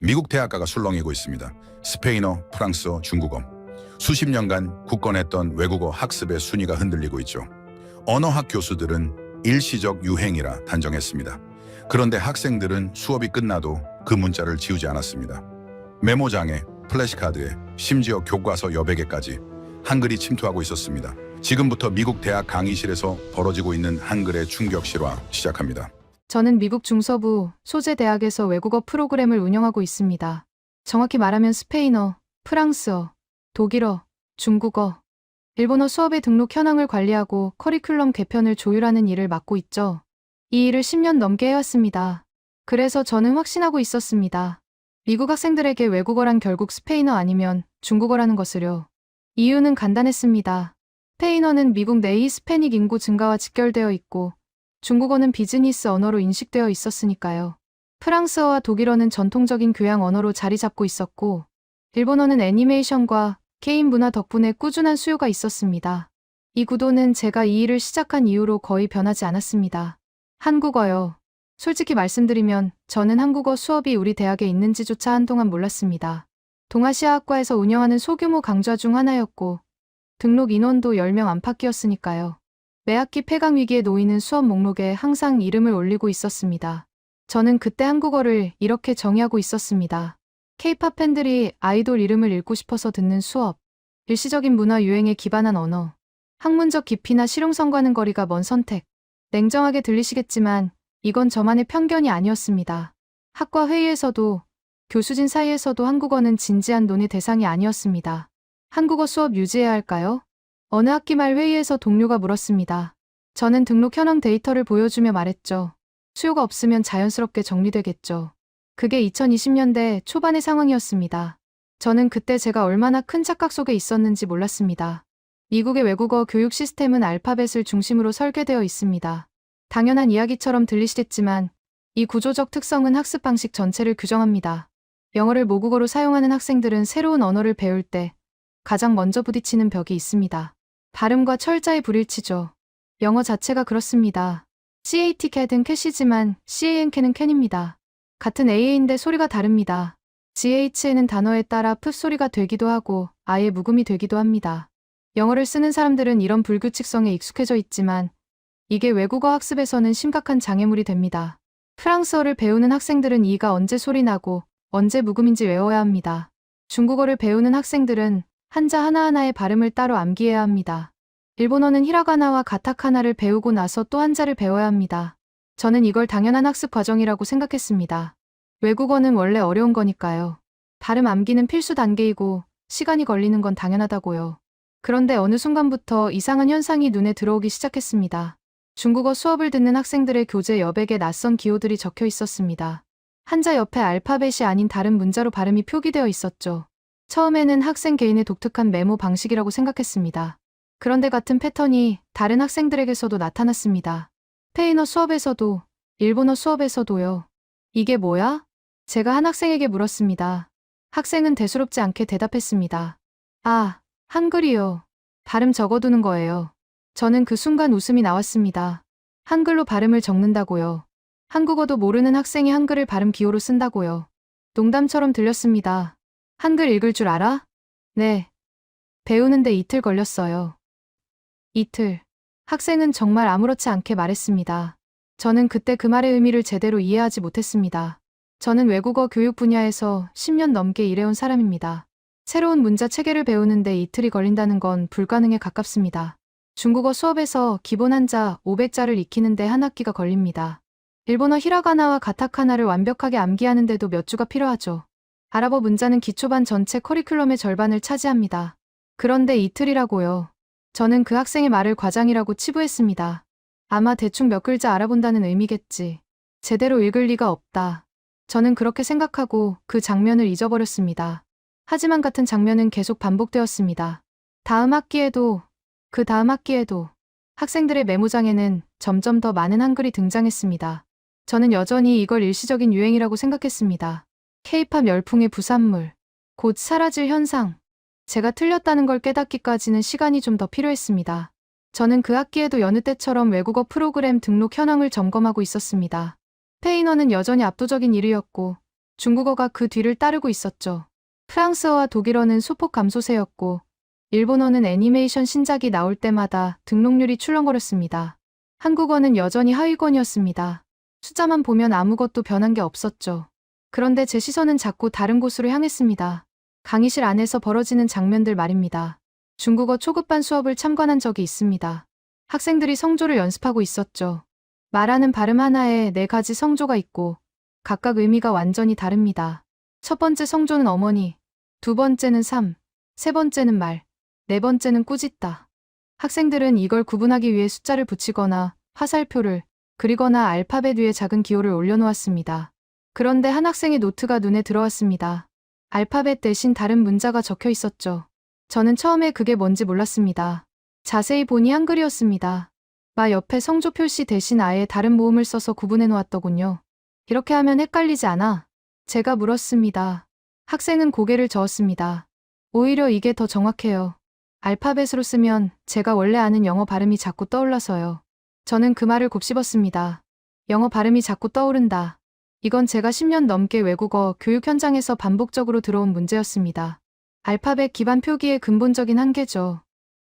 미국 대학가가 술렁이고 있습니다. 스페인어, 프랑스어, 중국어. 수십 년간 굳건했던 외국어 학습의 순위가 흔들리고 있죠. 언어학 교수들은 일시적 유행이라 단정했습니다. 그런데 학생들은 수업이 끝나도 그 문자를 지우지 않았습니다. 메모장에, 플래시카드에, 심지어 교과서 여백 개까지 한글이 침투하고 있었습니다. 지금부터 미국 대학 강의실에서 벌어지고 있는 한글의 충격 실화 시작합니다. 저는 미국 중서부 소재 대학에서 외국어 프로그램을 운영하고 있습니다. 정확히 말하면 스페인어, 프랑스어, 독일어, 중국어, 일본어 수업의 등록 현황을 관리하고 커리큘럼 개편을 조율하는 일을 맡고 있죠. 이 일을 10년 넘게 해왔습니다. 그래서 저는 확신하고 있었습니다. 미국 학생들에게 외국어란 결국 스페인어 아니면 중국어라는 것을요. 이유는 간단했습니다. 스페인어는 미국 내 히스패닉 인구 증가와 직결되어 있고 중국어는 비즈니스 언어로 인식되어 있었으니까요. 프랑스어와 독일어는 전통적인 교양 언어로 자리 잡고 있었고 일본어는 애니메이션과 게임 문화 덕분에 꾸준한 수요가 있었습니다. 이 구도는 제가 이 일을 시작한 이후로 거의 변하지 않았습니다. 한국어요. 솔직히 말씀드리면 저는 한국어 수업이 우리 대학에 있는지조차 한동안 몰랐습니다. 동아시아학과에서 운영하는 소규모 강좌 중 하나였고 등록 인원도 10명 안팎이었으니까요. 매학기 폐강 위기에 놓이는 수업 목록에 항상 이름을 올리고 있었습니다. 저는 그때 한국어를 이렇게 정의하고 있었습니다. K-팝 팬들이 아이돌 이름을 읽고 싶어서 듣는 수업, 일시적인 문화 유행에 기반한 언어, 학문적 깊이나 실용성과는 거리가 먼 선택. 냉정하게 들리시겠지만 이건 저만의 편견이 아니었습니다. 학과 회의에서도 교수진 사이에서도 한국어는 진지한 논의 대상이 아니었습니다. 한국어 수업 유지해야 할까요? 어느 학기 말 회의에서 동료가 물었습니다. 저는 등록 현황 데이터를 보여주며 말했죠. 수요가 없으면 자연스럽게 정리되겠죠. 그게 2020년대 초반의 상황이었습니다. 저는 그때 제가 얼마나 큰 착각 속에 있었는지 몰랐습니다. 미국의 외국어 교육 시스템은 알파벳을 중심으로 설계되어 있습니다. 당연한 이야기처럼 들리시겠지만 이 구조적 특성은 학습 방식 전체를 규정합니다. 영어를 모국어로 사용하는 학생들은 새로운 언어를 배울 때 가장 먼저 부딪히는 벽이 있습니다. 발음과 철자의 불일치죠. 영어 자체가 그렇습니다. CAT 캣은 캣이지만 CAN 캔입니다. 같은 AA인데 소리가 다릅니다. GH에는 단어에 따라 풋 소리가 되기도 하고 아예 묵음이 되기도 합니다. 영어를 쓰는 사람들은 이런 불규칙성에 익숙해져 있지만 이게 외국어 학습에서는 심각한 장애물이 됩니다. 프랑스어를 배우는 학생들은 이가 언제 소리 나고 언제 묵음인지 외워야 합니다. 중국어를 배우는 학생들은 한자 하나하나의 발음을 따로 암기해야 합니다. 일본어는 히라가나와 가타카나를 배우고 나서 또 한자를 배워야 합니다. 저는 이걸 당연한 학습 과정이라고 생각했습니다. 외국어는 원래 어려운 거니까요. 발음 암기는 필수 단계이고 시간이 걸리는 건 당연하다고요. 그런데 어느 순간부터 이상한 현상이 눈에 들어오기 시작했습니다. 중국어 수업을 듣는 학생들의 교재 여백에 낯선 기호들이 적혀 있었습니다. 한자 옆에 알파벳이 아닌 다른 문자로 발음이 표기되어 있었죠. 처음에는 학생 개인의 독특한 메모 방식이라고 생각했습니다. 그런데 같은 패턴이 다른 학생들에게서도 나타났습니다. 스페인어 수업에서도, 일본어 수업에서도요. 이게 뭐야? 제가 한 학생에게 물었습니다. 학생은 대수롭지 않게 대답했습니다. 아, 한글이요. 발음 적어두는 거예요. 저는 그 순간 웃음이 나왔습니다. 한글로 발음을 적는다고요. 한국어도 모르는 학생이 한글을 발음 기호로 쓴다고요. 농담처럼 들렸습니다. 한글 읽을 줄 알아? 네. 배우는데 이틀 걸렸어요. 이틀. 학생은 정말 아무렇지 않게 말했습니다. 저는 그때 그 말의 의미를 제대로 이해하지 못했습니다. 저는 외국어 교육 분야에서 10년 넘게 일해온 사람입니다. 새로운 문자 체계를 배우는데 이틀이 걸린다는 건 불가능에 가깝습니다. 중국어 수업에서 기본 한자 500자를 익히는데 한 학기가 걸립니다. 일본어 히라가나와 가타카나를 완벽하게 암기하는데도 몇 주가 필요하죠. 아랍어 문자는 기초반 전체 커리큘럼의 절반을 차지합니다. 그런데 이틀이라고요. 저는 그 학생의 말을 과장이라고 치부했습니다. 아마 대충 몇 글자 알아본다는 의미겠지. 제대로 읽을 리가 없다. 저는 그렇게 생각하고 그 장면을 잊어버렸습니다. 하지만 같은 장면은 계속 반복되었습니다. 다음 학기에도, 그 다음 학기에도 학생들의 메모장에는 점점 더 많은 한글이 등장했습니다. 저는 여전히 이걸 일시적인 유행이라고 생각했습니다. K-팝 열풍의 부산물, 곧 사라질 현상. 제가 틀렸다는 걸 깨닫기까지는 시간이 좀 더 필요했습니다. 저는 그 학기에도 여느 때처럼 외국어 프로그램 등록 현황을 점검하고 있었습니다. 스페인어는 여전히 압도적인 1위였고 중국어가 그 뒤를 따르고 있었죠. 프랑스어와 독일어는 소폭 감소세였고 일본어는 애니메이션 신작이 나올 때마다 등록률이 출렁거렸습니다. 한국어는 여전히 하위권이었습니다. 숫자만 보면 아무것도 변한 게 없었죠. 그런데 제 시선은 자꾸 다른 곳으로 향했습니다. 강의실 안에서 벌어지는 장면들 말입니다. 중국어 초급반 수업을 참관한 적이 있습니다. 학생들이 성조를 연습하고 있었죠. 말하는 발음 하나에 4가지 성조가 있고 각각 의미가 완전히 다릅니다. 첫 번째 성조는 어머니, 두 번째는 삶, 세 번째는 말, 네 번째는 꾸짖다. 학생들은 이걸 구분하기 위해 숫자를 붙이거나 화살표를 그리거나 알파벳 위에 작은 기호를 올려놓았습니다. 그런데 한 학생의 노트가 눈에 들어왔습니다. 알파벳 대신 다른 문자가 적혀 있었죠. 저는 처음에 그게 뭔지 몰랐습니다. 자세히 보니 한글이었습니다. 마 옆에 성조 표시 대신 아예 다른 모음을 써서 구분해 놓았더군요. 이렇게 하면 헷갈리지 않아? 제가 물었습니다. 학생은 고개를 저었습니다. 오히려 이게 더 정확해요. 알파벳으로 쓰면 제가 원래 아는 영어 발음이 자꾸 떠올라서요. 저는 그 말을 곱씹었습니다. 영어 발음이 자꾸 떠오른다. 이건 제가 10년 넘게 외국어 교육 현장에서 반복적으로 들어온 문제였습니다. 알파벳 기반 표기의 근본적인 한계죠.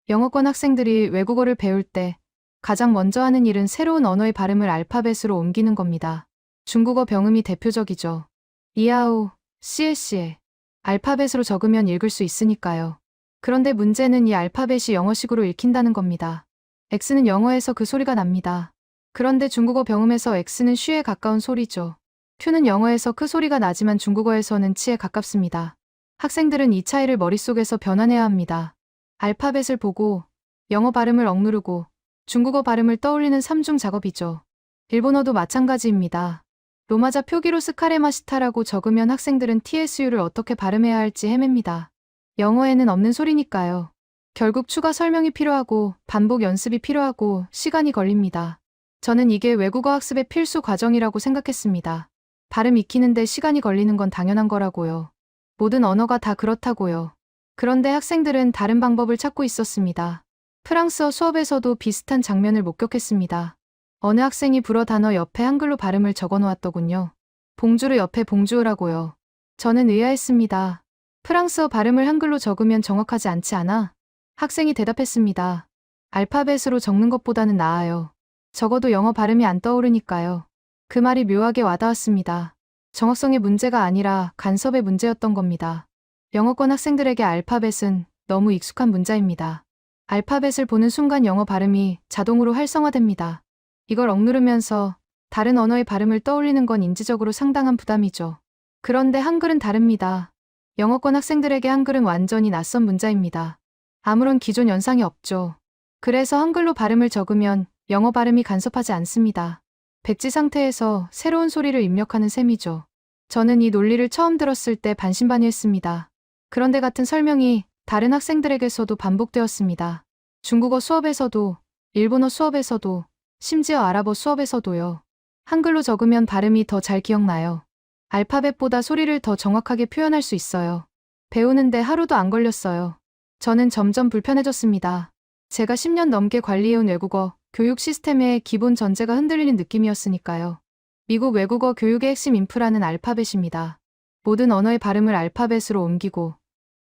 영어권 학생들이 외국어를 배울 때 가장 먼저 하는 일은 새로운 언어의 발음을 알파벳으로 옮기는 겁니다. 중국어 병음이 대표적이죠. 이아오, 씨에씨에. 알파벳으로 적으면 읽을 수 있으니까요. 그런데 문제는 이 알파벳이 영어식으로 읽힌다는 겁니다. X는 영어에서 그 소리가 납니다. 그런데 중국어 병음에서 X는 쉬에 가까운 소리죠. Q는 영어에서 크 소리가 나지만 중국어에서는 치에 가깝습니다. 학생들은 이 차이를 머릿속에서 변환해야 합니다. 알파벳을 보고 영어 발음을 억누르고 중국어 발음을 떠올리는 3중 작업이죠. 일본어도 마찬가지입니다. 로마자 표기로 스카레마시타라고 적으면 학생들은 TSU를 어떻게 발음해야 할지 헤맵니다. 영어에는 없는 소리니까요. 결국 추가 설명이 필요하고 반복 연습이 필요하고 시간이 걸립니다. 저는 이게 외국어 학습의 필수 과정이라고 생각했습니다. 발음 익히는데 시간이 걸리는 건 당연한 거라고요. 모든 언어가 다 그렇다고요. 그런데 학생들은 다른 방법을 찾고 있었습니다. 프랑스어 수업에서도 비슷한 장면을 목격했습니다. 어느 학생이 불어 단어 옆에 한글로 발음을 적어 놓았더군요. 봉주르 옆에 봉주으라고요. 저는 의아했습니다. 프랑스어 발음을 한글로 적으면 정확하지 않지 않아? 학생이 대답했습니다. 알파벳으로 적는 것보다는 나아요. 적어도 영어 발음이 안 떠오르니까요. 그 말이 묘하게 와닿았습니다. 정확성의 문제가 아니라 간섭의 문제였던 겁니다. 영어권 학생들에게 알파벳은 너무 익숙한 문자입니다. 알파벳을 보는 순간 영어 발음이 자동으로 활성화됩니다. 이걸 억누르면서 다른 언어의 발음을 떠올리는 건 인지적으로 상당한 부담이죠. 그런데 한글은 다릅니다. 영어권 학생들에게 한글은 완전히 낯선 문자입니다. 아무런 기존 연상이 없죠. 그래서 한글로 발음을 적으면 영어 발음이 간섭하지 않습니다. 백지 상태에서 새로운 소리를 입력하는 셈이죠. 저는 이 논리를 처음 들었을 때 반신반의했습니다. 그런데 같은 설명이 다른 학생들에게서도 반복되었습니다. 중국어 수업에서도, 일본어 수업에서도, 심지어 아랍어 수업에서도요. 한글로 적으면 발음이 더 잘 기억나요. 알파벳보다 소리를 더 정확하게 표현할 수 있어요. 배우는데 하루도 안 걸렸어요. 저는 점점 불편해졌습니다. 제가 10년 넘게 관리해온 외국어 교육 시스템의 기본 전제가 흔들리는 느낌이었으니까요. 미국 외국어 교육의 핵심 인프라는 알파벳입니다. 모든 언어의 발음을 알파벳으로 옮기고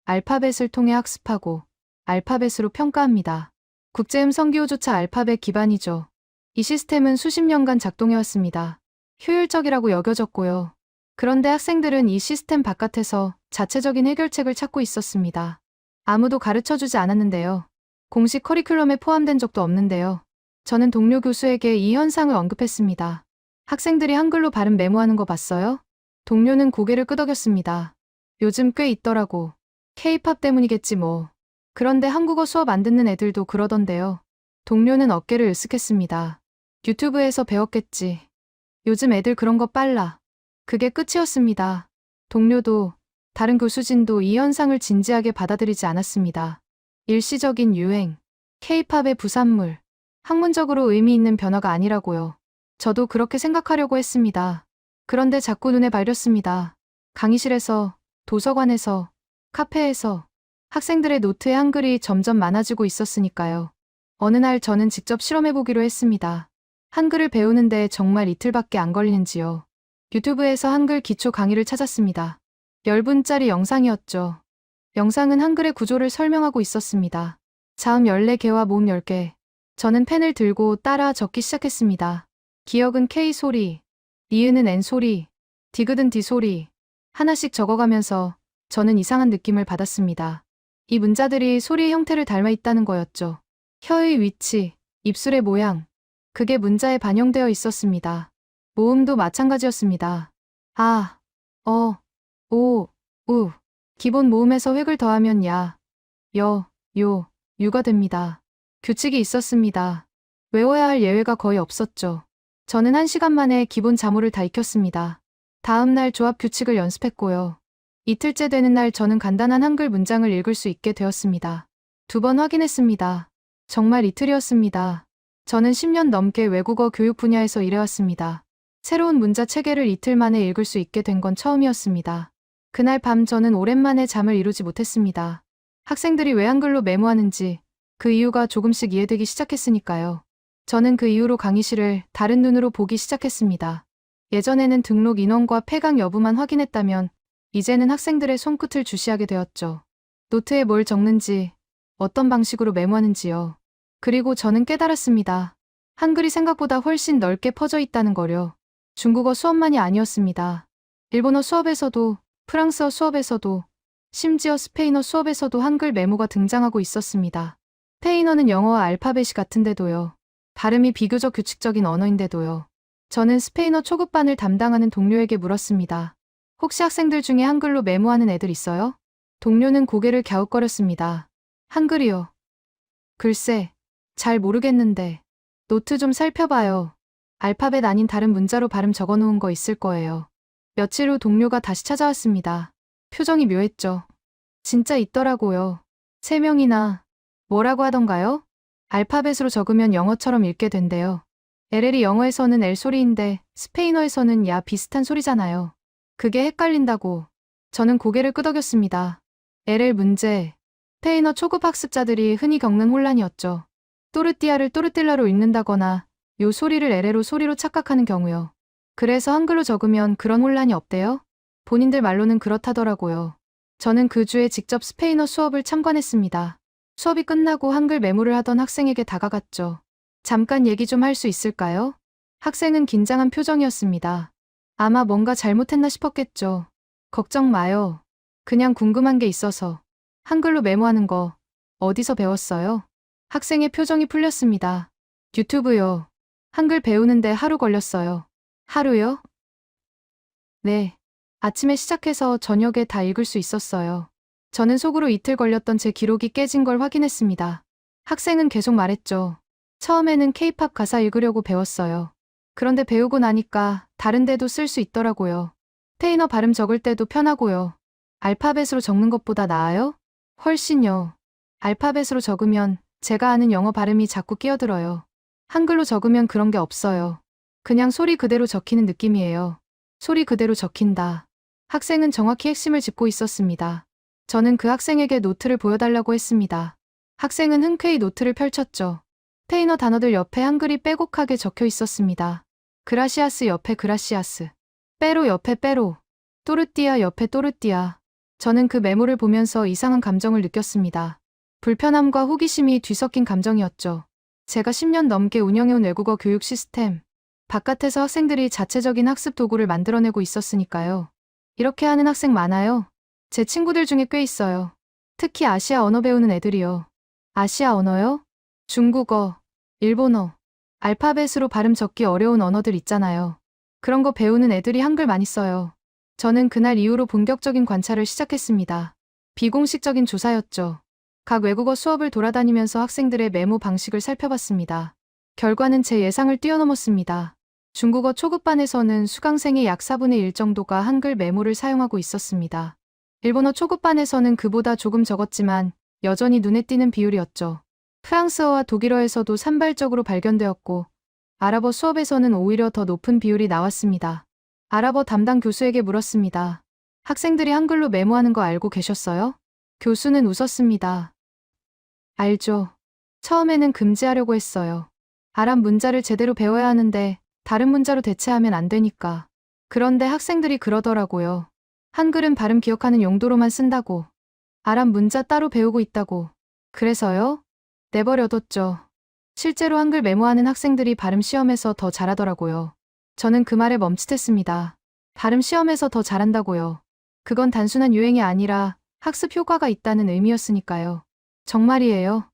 알파벳을 통해 학습하고 알파벳으로 평가합니다. 국제음성기호조차 알파벳 기반이죠. 이 시스템은 수십 년간 작동해왔습니다. 효율적이라고 여겨졌고요. 그런데 학생들은 이 시스템 바깥에서 자체적인 해결책을 찾고 있었습니다. 아무도 가르쳐주지 않았는데요. 공식 커리큘럼에 포함된 적도 없는데요. 저는 동료 교수에게 이 현상을 언급했습니다. 학생들이 한글로 발음 메모하는 거 봤어요? 동료는 고개를 끄덕였습니다. 요즘 꽤 있더라고. K-팝 때문이겠지 뭐. 그런데 한국어 수업 안 듣는 애들도 그러던데요. 동료는 어깨를 으쓱했습니다. 유튜브에서 배웠겠지. 요즘 애들 그런 거 빨라. 그게 끝이었습니다. 동료도 다른 교수진도 이 현상을 진지하게 받아들이지 않았습니다. 일시적인 유행, K-팝의 부산물, 학문적으로 의미 있는 변화가 아니라고요. 저도 그렇게 생각하려고 했습니다. 그런데 자꾸 눈에 밟혔습니다. 강의실에서, 도서관에서, 카페에서 학생들의 노트에 한글이 점점 많아지고 있었으니까요. 어느 날 저는 직접 실험해보기로 했습니다. 한글을 배우는데 정말 이틀밖에 안 걸리는지요. 유튜브에서 한글 기초 강의를 찾았습니다. 10분짜리 영상이었죠. 영상은 한글의 구조를 설명하고 있었습니다. 자음 14개와 모음 10개. 저는 펜을 들고 따라 적기 시작했습니다. 기억은 K 소리, 니은은 N 소리, 디귿은 D 소리. 하나씩 적어가면서 저는 이상한 느낌을 받았습니다. 이 문자들이 소리의 형태를 닮아 있다는 거였죠. 혀의 위치, 입술의 모양. 그게 문자에 반영되어 있었습니다. 모음도 마찬가지였습니다. 아, 어, 오, 우. 기본 모음에서 획을 더하면 야, 여, 요, 유가 됩니다. 규칙이 있었습니다. 외워야 할 예외가 거의 없었죠. 저는 1시간 만에 기본 자모를 다 익혔습니다. 다음 날 조합 규칙을 연습했고요. 이틀째 되는 날 저는 간단한 한글 문장을 읽을 수 있게 되었습니다. 2번 확인했습니다. 정말 이틀이었습니다. 저는 10년 넘게 외국어 교육 분야에서 일해왔습니다. 새로운 문자 체계를 이틀 만에 읽을 수 있게 된 건 처음이었습니다. 그날 밤 저는 오랜만에 잠을 이루지 못했습니다. 학생들이 왜 한글로 메모하는지 그 이유가 조금씩 이해되기 시작했으니까요. 저는 그 이후로 강의실을 다른 눈으로 보기 시작했습니다. 예전에는 등록 인원과 폐강 여부만 확인했다면 이제는 학생들의 손끝을 주시하게 되었죠. 노트에 뭘 적는지, 어떤 방식으로 메모하는지요. 그리고 저는 깨달았습니다. 한글이 생각보다 훨씬 넓게 퍼져 있다는 거요. 중국어 수업만이 아니었습니다. 일본어 수업에서도, 프랑스어 수업에서도, 심지어 스페인어 수업에서도 한글 메모가 등장하고 있었습니다. 스페인어는 영어와 알파벳이 같은데도요. 발음이 비교적 규칙적인 언어인데도요. 저는 스페인어 초급반을 담당하는 동료에게 물었습니다. 혹시 학생들 중에 한글로 메모하는 애들 있어요? 동료는 고개를 갸웃거렸습니다. 한글이요. 글쎄, 잘 모르겠는데. 노트 좀 살펴봐요. 알파벳 아닌 다른 문자로 발음 적어놓은 거 있을 거예요. 며칠 후 동료가 다시 찾아왔습니다. 표정이 묘했죠. 진짜 있더라고요. 3명이나. 뭐라고 하던가요? 알파벳으로 적으면 영어처럼 읽게 된대요. LL이 영어에서는 L 소리인데 스페인어에서는 야 비슷한 소리잖아요. 그게 헷갈린다고. 저는 고개를 끄덕였습니다. LL 문제. 스페인어 초급 학습자들이 흔히 겪는 혼란이었죠. 또르띠아를 또르뜰라로 읽는다거나 요 소리를 LL로 소리로 착각하는 경우요. 그래서 한글로 적으면 그런 혼란이 없대요? 본인들 말로는 그렇다더라고요. 저는 그 주에 직접 스페인어 수업을 참관했습니다. 수업이 끝나고 한글 메모를 하던 학생에게 다가갔죠. 잠깐 얘기 좀 할 수 있을까요? 학생은 긴장한 표정이었습니다. 아마 뭔가 잘못했나 싶었겠죠. 걱정 마요. 그냥 궁금한 게 있어서. 한글로 메모하는 거 어디서 배웠어요? 학생의 표정이 풀렸습니다. 유튜브요. 한글 배우는데 하루 걸렸어요. 하루요? 네. 아침에 시작해서 저녁에 다 읽을 수 있었어요. 저는 속으로 이틀 걸렸던 제 기록이 깨진 걸 확인했습니다. 학생은 계속 말했죠. 처음에는 K-팝 가사 읽으려고 배웠어요. 그런데 배우고 나니까 다른 데도 쓸 수 있더라고요. 스페인어 발음 적을 때도 편하고요. 알파벳으로 적는 것보다 나아요? 훨씬요. 알파벳으로 적으면 제가 아는 영어 발음이 자꾸 끼어들어요. 한글로 적으면 그런 게 없어요. 그냥 소리 그대로 적히는 느낌이에요. 소리 그대로 적힌다. 학생은 정확히 핵심을 짚고 있었습니다. 저는 그 학생에게 노트를 보여달라고 했습니다. 학생은 흔쾌히 노트를 펼쳤죠. 스페인어 단어들 옆에 한글이 빼곡하게 적혀 있었습니다. 그라시아스 옆에 그라시아스, 빼로 옆에 빼로, 또르띠아 옆에 또르띠아. 저는 그 메모를 보면서 이상한 감정을 느꼈습니다. 불편함과 호기심이 뒤섞인 감정이었죠. 제가 10년 넘게 운영해온 외국어 교육 시스템, 바깥에서 학생들이 자체적인 학습 도구를 만들어내고 있었으니까요. 이렇게 하는 학생 많아요. 제 친구들 중에 꽤 있어요. 특히 아시아 언어 배우는 애들이요. 아시아 언어요? 중국어, 일본어, 알파벳으로 발음 적기 어려운 언어들 있잖아요. 그런 거 배우는 애들이 한글 많이 써요. 저는 그날 이후로 본격적인 관찰을 시작했습니다. 비공식적인 조사였죠. 각 외국어 수업을 돌아다니면서 학생들의 메모 방식을 살펴봤습니다. 결과는 제 예상을 뛰어넘었습니다. 중국어 초급반에서는 수강생의 약 4분의 1 정도가 한글 메모를 사용하고 있었습니다. 일본어 초급반에서는 그보다 조금 적었지만 여전히 눈에 띄는 비율이었죠. 프랑스어와 독일어에서도 산발적으로 발견되었고 아랍어 수업에서는 오히려 더 높은 비율이 나왔습니다. 아랍어 담당 교수에게 물었습니다. 학생들이 한글로 메모하는 거 알고 계셨어요? 교수는 웃었습니다. 알죠. 처음에는 금지하려고 했어요. 아랍 문자를 제대로 배워야 하는데 다른 문자로 대체하면 안 되니까. 그런데 학생들이 그러더라고요. 한글은 발음 기억하는 용도로만 쓴다고. 아랍 문자 따로 배우고 있다고. 그래서요? 내버려뒀죠. 실제로 한글 메모하는 학생들이 발음 시험에서 더 잘하더라고요. 저는 그 말에 멈칫했습니다. 발음 시험에서 더 잘한다고요. 그건 단순한 유행이 아니라 학습 효과가 있다는 의미였으니까요. 정말이에요.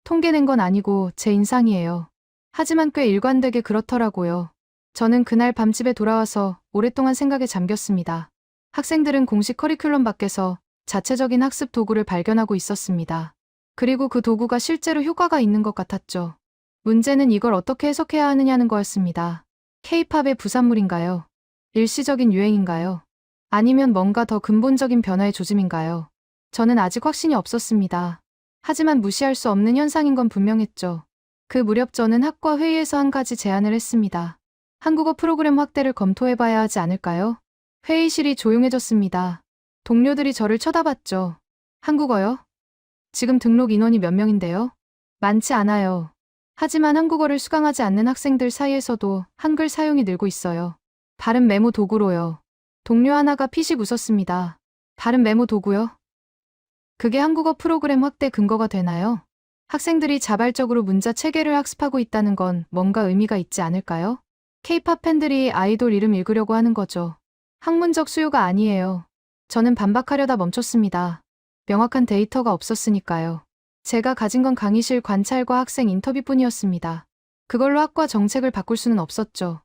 통계 낸 건 아니고 제 인상이에요. 하지만 꽤 일관되게 그렇더라고요. 저는 그날 밤 집에 돌아와서 오랫동안 생각에 잠겼습니다. 학생들은 공식 커리큘럼 밖에서 자체적인 학습 도구를 발견하고 있었습니다. 그리고 그 도구가 실제로 효과가 있는 것 같았죠. 문제는 이걸 어떻게 해석해야 하느냐는 거였습니다. K-팝의 부산물인가요? 일시적인 유행인가요? 아니면 뭔가 더 근본적인 변화의 조짐인가요? 저는 아직 확신이 없었습니다. 하지만 무시할 수 없는 현상인 건 분명했죠. 그 무렵 저는 학과 회의에서 한 가지 제안을 했습니다. 한국어 프로그램 확대를 검토해봐야 하지 않을까요? 회의실이 조용해졌습니다. 동료들이 저를 쳐다봤죠. 한국어요? 지금 등록 인원이 몇 명인데요? 많지 않아요. 하지만 한국어를 수강하지 않는 학생들 사이에서도 한글 사용이 늘고 있어요. 발음 메모 도구로요. 동료 하나가 피식 웃었습니다. 발음 메모 도구요? 그게 한국어 프로그램 확대 근거가 되나요? 학생들이 자발적으로 문자 체계를 학습하고 있다는 건 뭔가 의미가 있지 않을까요? K-팝 팬들이 아이돌 이름 읽으려고 하는 거죠. 학문적 수요가 아니에요. 저는 반박하려다 멈췄습니다. 명확한 데이터가 없었으니까요. 제가 가진 건 강의실 관찰과 학생 인터뷰뿐이었습니다. 그걸로 학과 정책을 바꿀 수는 없었죠.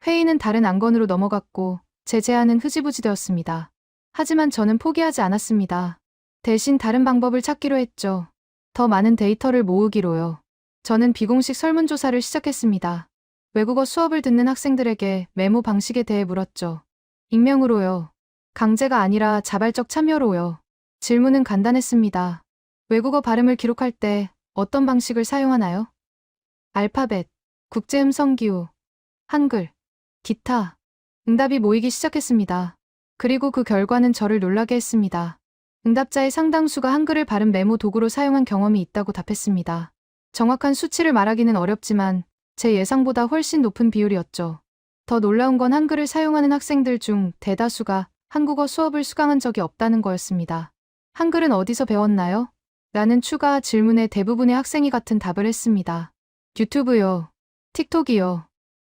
회의는 다른 안건으로 넘어갔고 제 제안은 흐지부지 되었습니다. 하지만 저는 포기하지 않았습니다. 대신 다른 방법을 찾기로 했죠. 더 많은 데이터를 모으기로요. 저는 비공식 설문조사를 시작했습니다. 외국어 수업을 듣는 학생들에게 메모 방식에 대해 물었죠. 익명으로요. 강제가 아니라 자발적 참여로요. 질문은 간단했습니다. 외국어 발음을 기록할 때 어떤 방식을 사용하나요? 알파벳, 국제음성기호, 한글, 기타. 응답이 모이기 시작했습니다. 그리고 그 결과는 저를 놀라게 했습니다. 응답자의 상당수가 한글을 발음 메모 도구로 사용한 경험이 있다고 답했습니다. 정확한 수치를 말하기는 어렵지만 제 예상보다 훨씬 높은 비율이었죠. 더 놀라운 건 한글을 사용하는 학생들 중 대다수가 한국어 수업을 수강한 적이 없다는 거였습니다. 한글은 어디서 배웠나요? 라는 추가 질문에 대부분의 학생이 같은 답을 했습니다. 유튜브요. 틱톡이요.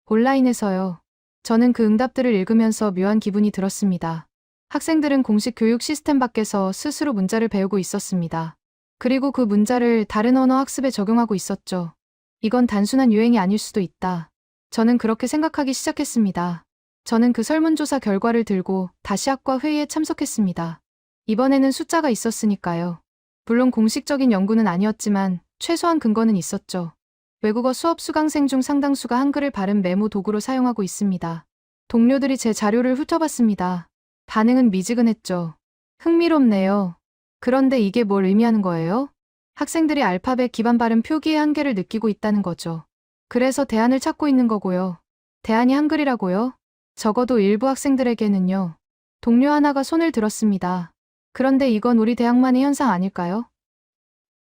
온라인에서요. 저는 그 응답들을 읽으면서 묘한 기분이 들었습니다. 학생들은 공식 교육 시스템 밖에서 스스로 문자를 배우고 있었습니다. 그리고 그 문자를 다른 언어 학습에 적용하고 있었죠. 이건 단순한 유행이 아닐 수도 있다. 저는 그렇게 생각하기 시작했습니다. 저는 그 설문조사 결과를 들고 다시 학과 회의에 참석했습니다. 이번에는 숫자가 있었으니까요. 물론 공식적인 연구는 아니었지만 최소한 근거는 있었죠. 외국어 수업 수강생 중 상당수가 한글을 발음 메모 도구로 사용하고 있습니다. 동료들이 제 자료를 훑어봤습니다. 반응은 미지근했죠. 흥미롭네요. 그런데 이게 뭘 의미하는 거예요? 학생들이 알파벳 기반 발음 표기의 한계를 느끼고 있다는 거죠. 그래서 대안을 찾고 있는 거고요. 대안이 한글이라고요? 적어도 일부 학생들에게는요. 동료 하나가 손을 들었습니다. 그런데 이건 우리 대학만의 현상 아닐까요?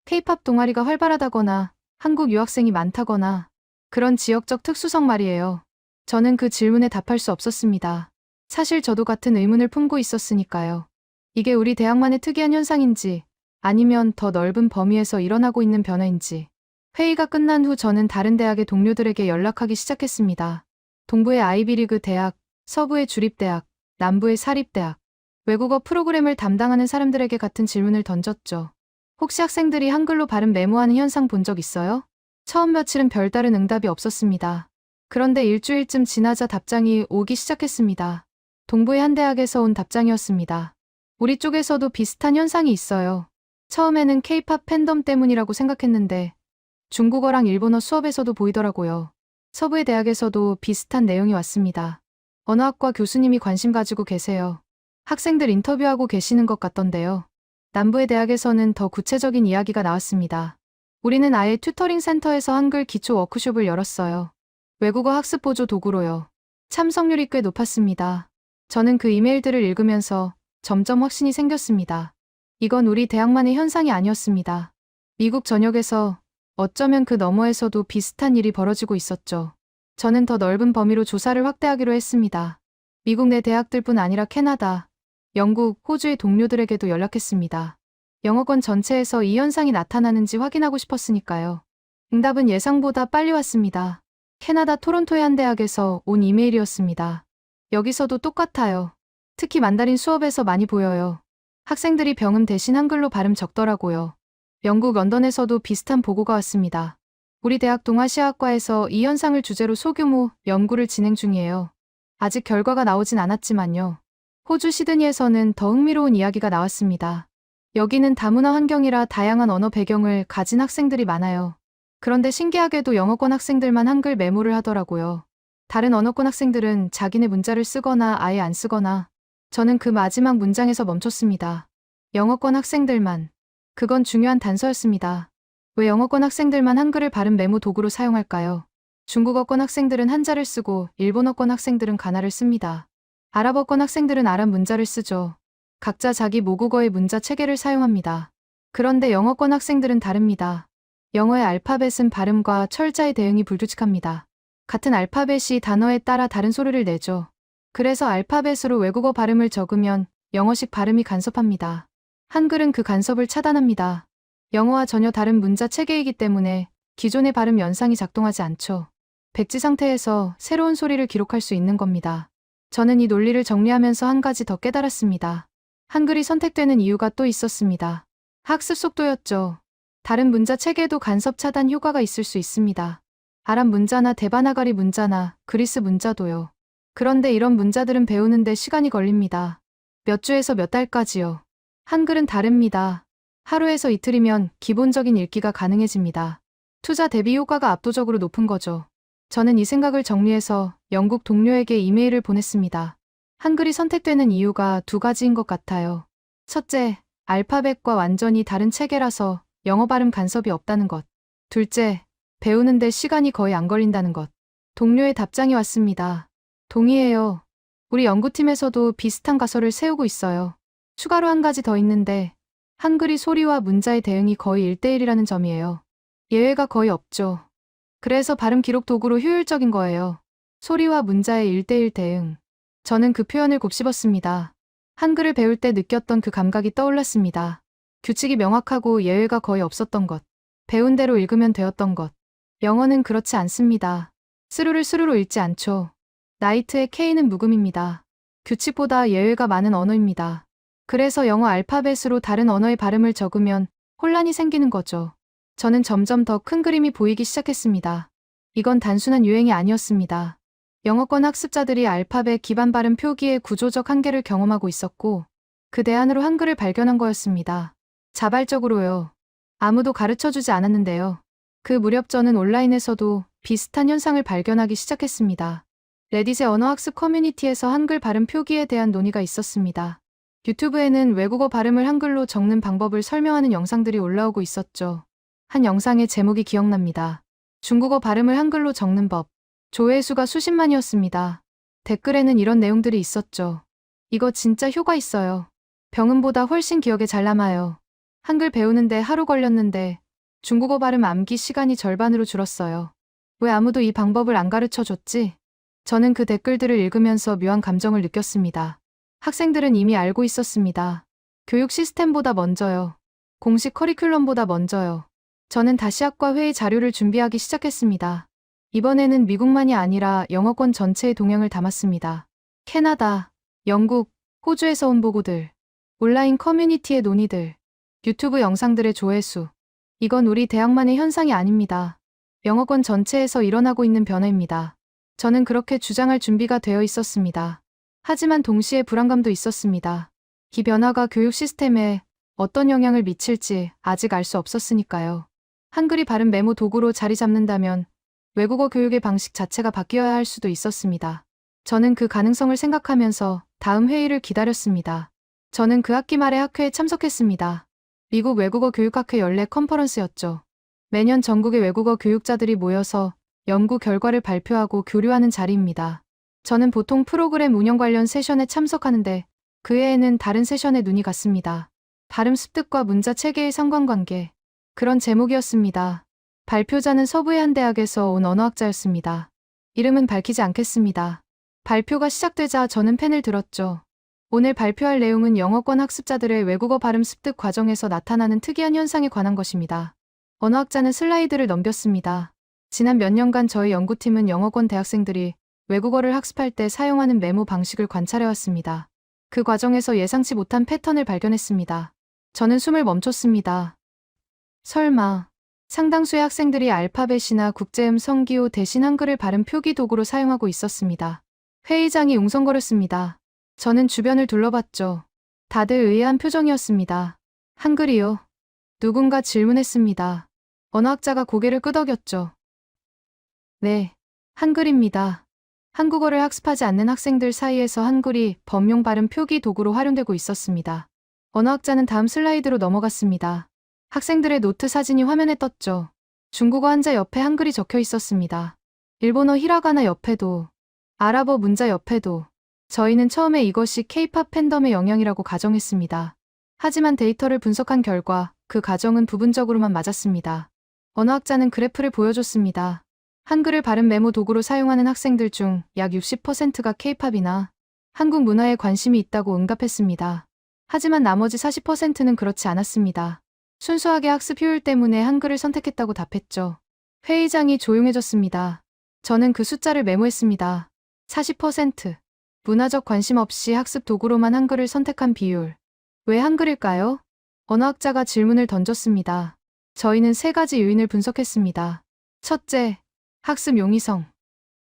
K-팝 동아리가 활발하다거나 한국 유학생이 많다거나 그런 지역적 특수성 말이에요. 저는 그 질문에 답할 수 없었습니다. 사실 저도 같은 의문을 품고 있었으니까요. 이게 우리 대학만의 특이한 현상인지 아니면 더 넓은 범위에서 일어나고 있는 변화인지. 회의가 끝난 후 저는 다른 대학의 동료들에게 연락하기 시작했습니다. 동부의 아이비리그 대학, 서부의 주립대학, 남부의 사립대학. 외국어 프로그램을 담당하는 사람들에게 같은 질문을 던졌죠. 혹시 학생들이 한글로 발음 메모하는 현상 본 적 있어요? 처음 며칠은 별다른 응답이 없었습니다. 그런데 일주일쯤 지나자 답장이 오기 시작했습니다. 동부의 한 대학에서 온 답장이었습니다. 우리 쪽에서도 비슷한 현상이 있어요. 처음에는 K-팝 팬덤 때문이라고 생각했는데 중국어랑 일본어 수업에서도 보이더라고요. 서부의 대학에서도 비슷한 내용이 왔습니다. 언어학과 교수님이 관심 가지고 계세요. 학생들 인터뷰하고 계시는 것 같던데요. 남부의 대학에서는 더 구체적인 이야기가 나왔습니다. 우리는 아예 튜터링 센터에서 한글 기초 워크숍을 열었어요. 외국어 학습 보조 도구로요. 참석률이 꽤 높았습니다. 저는 그 이메일들을 읽으면서 점점 확신이 생겼습니다. 이건 우리 대학만의 현상이 아니었습니다. 미국 전역에서 어쩌면 그 너머에서도 비슷한 일이 벌어지고 있었죠. 저는 더 넓은 범위로 조사를 확대하기로 했습니다. 미국 내 대학들뿐 아니라 캐나다, 영국, 호주의 동료들에게도 연락했습니다. 영어권 전체에서 이 현상이 나타나는지 확인하고 싶었으니까요. 응답은 예상보다 빨리 왔습니다. 캐나다 토론토의 한 대학에서 온 이메일이었습니다. 여기서도 똑같아요. 특히 만다린 수업에서 많이 보여요. 학생들이 병음 대신 한글로 발음 적더라고요. 영국 런던에서도 비슷한 보고가 왔습니다. 우리 대학 동아시아학과에서 이 현상을 주제로 소규모 연구를 진행 중이에요. 아직 결과가 나오진 않았지만요. 호주 시드니에서는 더 흥미로운 이야기가 나왔습니다. 여기는 다문화 환경이라 다양한 언어 배경을 가진 학생들이 많아요. 그런데 신기하게도 영어권 학생들만 한글 메모를 하더라고요. 다른 언어권 학생들은 자기네 문자를 쓰거나 아예 안 쓰거나. 저는 그 마지막 문장에서 멈췄습니다. 영어권 학생들만. 그건 중요한 단서였습니다. 왜 영어권 학생들만 한글을 발음 메모 도구로 사용할까요? 중국어권 학생들은 한자를 쓰고 일본어권 학생들은 가나를 씁니다. 아랍어권 학생들은 아랍 문자를 쓰죠. 각자 자기 모국어의 문자 체계를 사용합니다. 그런데 영어권 학생들은 다릅니다. 영어의 알파벳은 발음과 철자의 대응이 불규칙합니다. 같은 알파벳이 단어에 따라 다른 소리를 내죠. 그래서 알파벳으로 외국어 발음을 적으면 영어식 발음이 간섭합니다. 한글은 그 간섭을 차단합니다. 영어와 전혀 다른 문자 체계이기 때문에 기존의 발음 연상이 작동하지 않죠. 백지 상태에서 새로운 소리를 기록할 수 있는 겁니다. 저는 이 논리를 정리하면서 한 가지 더 깨달았습니다. 한글이 선택되는 이유가 또 있었습니다. 학습 속도였죠. 다른 문자 체계에도 간섭 차단 효과가 있을 수 있습니다. 아랍 문자나 데바나가리 문자나 그리스 문자도요. 그런데 이런 문자들은 배우는데 시간이 걸립니다. 몇 주에서 몇 달까지요. 한글은 다릅니다. 하루에서 이틀이면 기본적인 읽기가 가능해집니다. 투자 대비 효과가 압도적으로 높은 거죠. 저는 이 생각을 정리해서 영국 동료에게 이메일을 보냈습니다. 한글이 선택되는 이유가 두 가지인 것 같아요. 첫째, 알파벳과 완전히 다른 체계라서 영어 발음 간섭이 없다는 것. 둘째, 배우는데 시간이 거의 안 걸린다는 것. 동료의 답장이 왔습니다. 동의해요. 우리 연구팀에서도 비슷한 가설을 세우고 있어요. 추가로 한 가지 더 있는데 한글이 소리와 문자의 대응이 거의 1대1이라는 점이에요. 예외가 거의 없죠. 그래서 발음 기록 도구로 효율적인 거예요. 소리와 문자의 1대1 대응. 저는 그 표현을 곱씹었습니다. 한글을 배울 때 느꼈던 그 감각이 떠올랐습니다. 규칙이 명확하고 예외가 거의 없었던 것. 배운 대로 읽으면 되었던 것. 영어는 그렇지 않습니다. 스루를 스루로 읽지 않죠. 나이트의 K는 묵음입니다. 규칙보다 예외가 많은 언어입니다. 그래서 영어 알파벳으로 다른 언어의 발음을 적으면 혼란이 생기는 거죠. 저는 점점 더 큰 그림이 보이기 시작했습니다. 이건 단순한 유행이 아니었습니다. 영어권 학습자들이 알파벳 기반 발음 표기의 구조적 한계를 경험하고 있었고 그 대안으로 한글을 발견한 거였습니다. 자발적으로요. 아무도 가르쳐주지 않았는데요. 그 무렵 저는 온라인에서도 비슷한 현상을 발견하기 시작했습니다. 레딧의 언어학습 커뮤니티에서 한글 발음 표기에 대한 논의가 있었습니다. 유튜브에는 외국어 발음을 한글로 적는 방법을 설명하는 영상들이 올라오고 있었죠. 한 영상의 제목이 기억납니다. 중국어 발음을 한글로 적는 법. 조회수가 수십만이었습니다. 댓글에는 이런 내용들이 있었죠. 이거 진짜 효과 있어요. 병음보다 훨씬 기억에 잘 남아요. 한글 배우는데 하루 걸렸는데 중국어 발음 암기 시간이 절반으로 줄었어요. 왜 아무도 이 방법을 안 가르쳐 줬지? 저는 그 댓글들을 읽으면서 묘한 감정을 느꼈습니다. 학생들은 이미 알고 있었습니다. 교육 시스템보다 먼저요. 공식 커리큘럼보다 먼저요. 저는 다시 학과 회의 자료를 준비하기 시작했습니다. 이번에는 미국만이 아니라 영어권 전체의 동향을 담았습니다. 캐나다, 영국, 호주에서 온 보고들, 온라인 커뮤니티의 논의들, 유튜브 영상들의 조회수. 이건 우리 대학만의 현상이 아닙니다. 영어권 전체에서 일어나고 있는 변화입니다. 저는 그렇게 주장할 준비가 되어 있었습니다. 하지만 동시에 불안감도 있었습니다. 이 변화가 교육 시스템에 어떤 영향을 미칠지 아직 알 수 없었으니까요. 한글이 발음 메모 도구로 자리 잡는다면 외국어 교육의 방식 자체가 바뀌어야 할 수도 있었습니다. 저는 그 가능성을 생각하면서 다음 회의를 기다렸습니다. 저는 그 학기 말에 학회에 참석했습니다. 미국 외국어 교육학회 연례 컨퍼런스였죠. 매년 전국의 외국어 교육자들이 모여서 연구 결과를 발표하고 교류하는 자리입니다. 저는 보통 프로그램 운영 관련 세션에 참석하는데 그 해에는 다른 세션에 눈이 갔습니다. 발음 습득과 문자 체계의 상관관계. 그런 제목이었습니다. 발표자는 서부의 한 대학에서 온 언어학자였습니다. 이름은 밝히지 않겠습니다. 발표가 시작되자 저는 펜을 들었죠. 오늘 발표할 내용은 영어권 학습자들의 외국어 발음 습득 과정에서 나타나는 특이한 현상에 관한 것입니다. 언어학자는 슬라이드를 넘겼습니다. 지난 몇 년간 저희 연구팀은 영어권 대학생들이 외국어를 학습할 때 사용하는 메모 방식을 관찰해왔습니다. 그 과정에서 예상치 못한 패턴을 발견했습니다. 저는 숨을 멈췄습니다. 설마 상당수의 학생들이 알파벳이나 국제음성 기호 대신 한글을 발음 표기 도구로 사용하고 있었습니다. 회의장이 웅성거렸습니다. 저는 주변을 둘러봤죠. 다들 의아한 표정이었습니다. 한글이요? 누군가 질문했습니다. 언어학자가 고개를 끄덕였죠. 네, 한글입니다. 한국어를 학습하지 않는 학생들 사이에서 한글이 범용 발음 표기 도구로 활용되고 있었습니다. 언어학자는 다음 슬라이드로 넘어갔습니다. 학생들의 노트 사진이 화면에 떴죠. 중국어 한자 옆에 한글이 적혀 있었습니다. 일본어 히라가나 옆에도, 아랍어 문자 옆에도. 저희는 처음에 이것이 K-팝 팬덤의 영향이라고 가정했습니다. 하지만 데이터를 분석한 결과 그 가정은 부분적으로만 맞았습니다. 언어학자는 그래프를 보여줬습니다. 한글을 발음 메모 도구로 사용하는 학생들 중 약 60%가 K-팝이나 한국 문화에 관심이 있다고 응답했습니다. 하지만 나머지 40%는 그렇지 않았습니다. 순수하게 학습 효율 때문에 한글을 선택했다고 답했죠. 회의장이 조용해졌습니다. 저는 그 숫자를 메모했습니다. 40%. 문화적 관심 없이 학습 도구로만 한글을 선택한 비율. 왜 한글일까요? 언어학자가 질문을 던졌습니다. 저희는 3가지 요인을 분석했습니다. 첫째, 학습 용이성.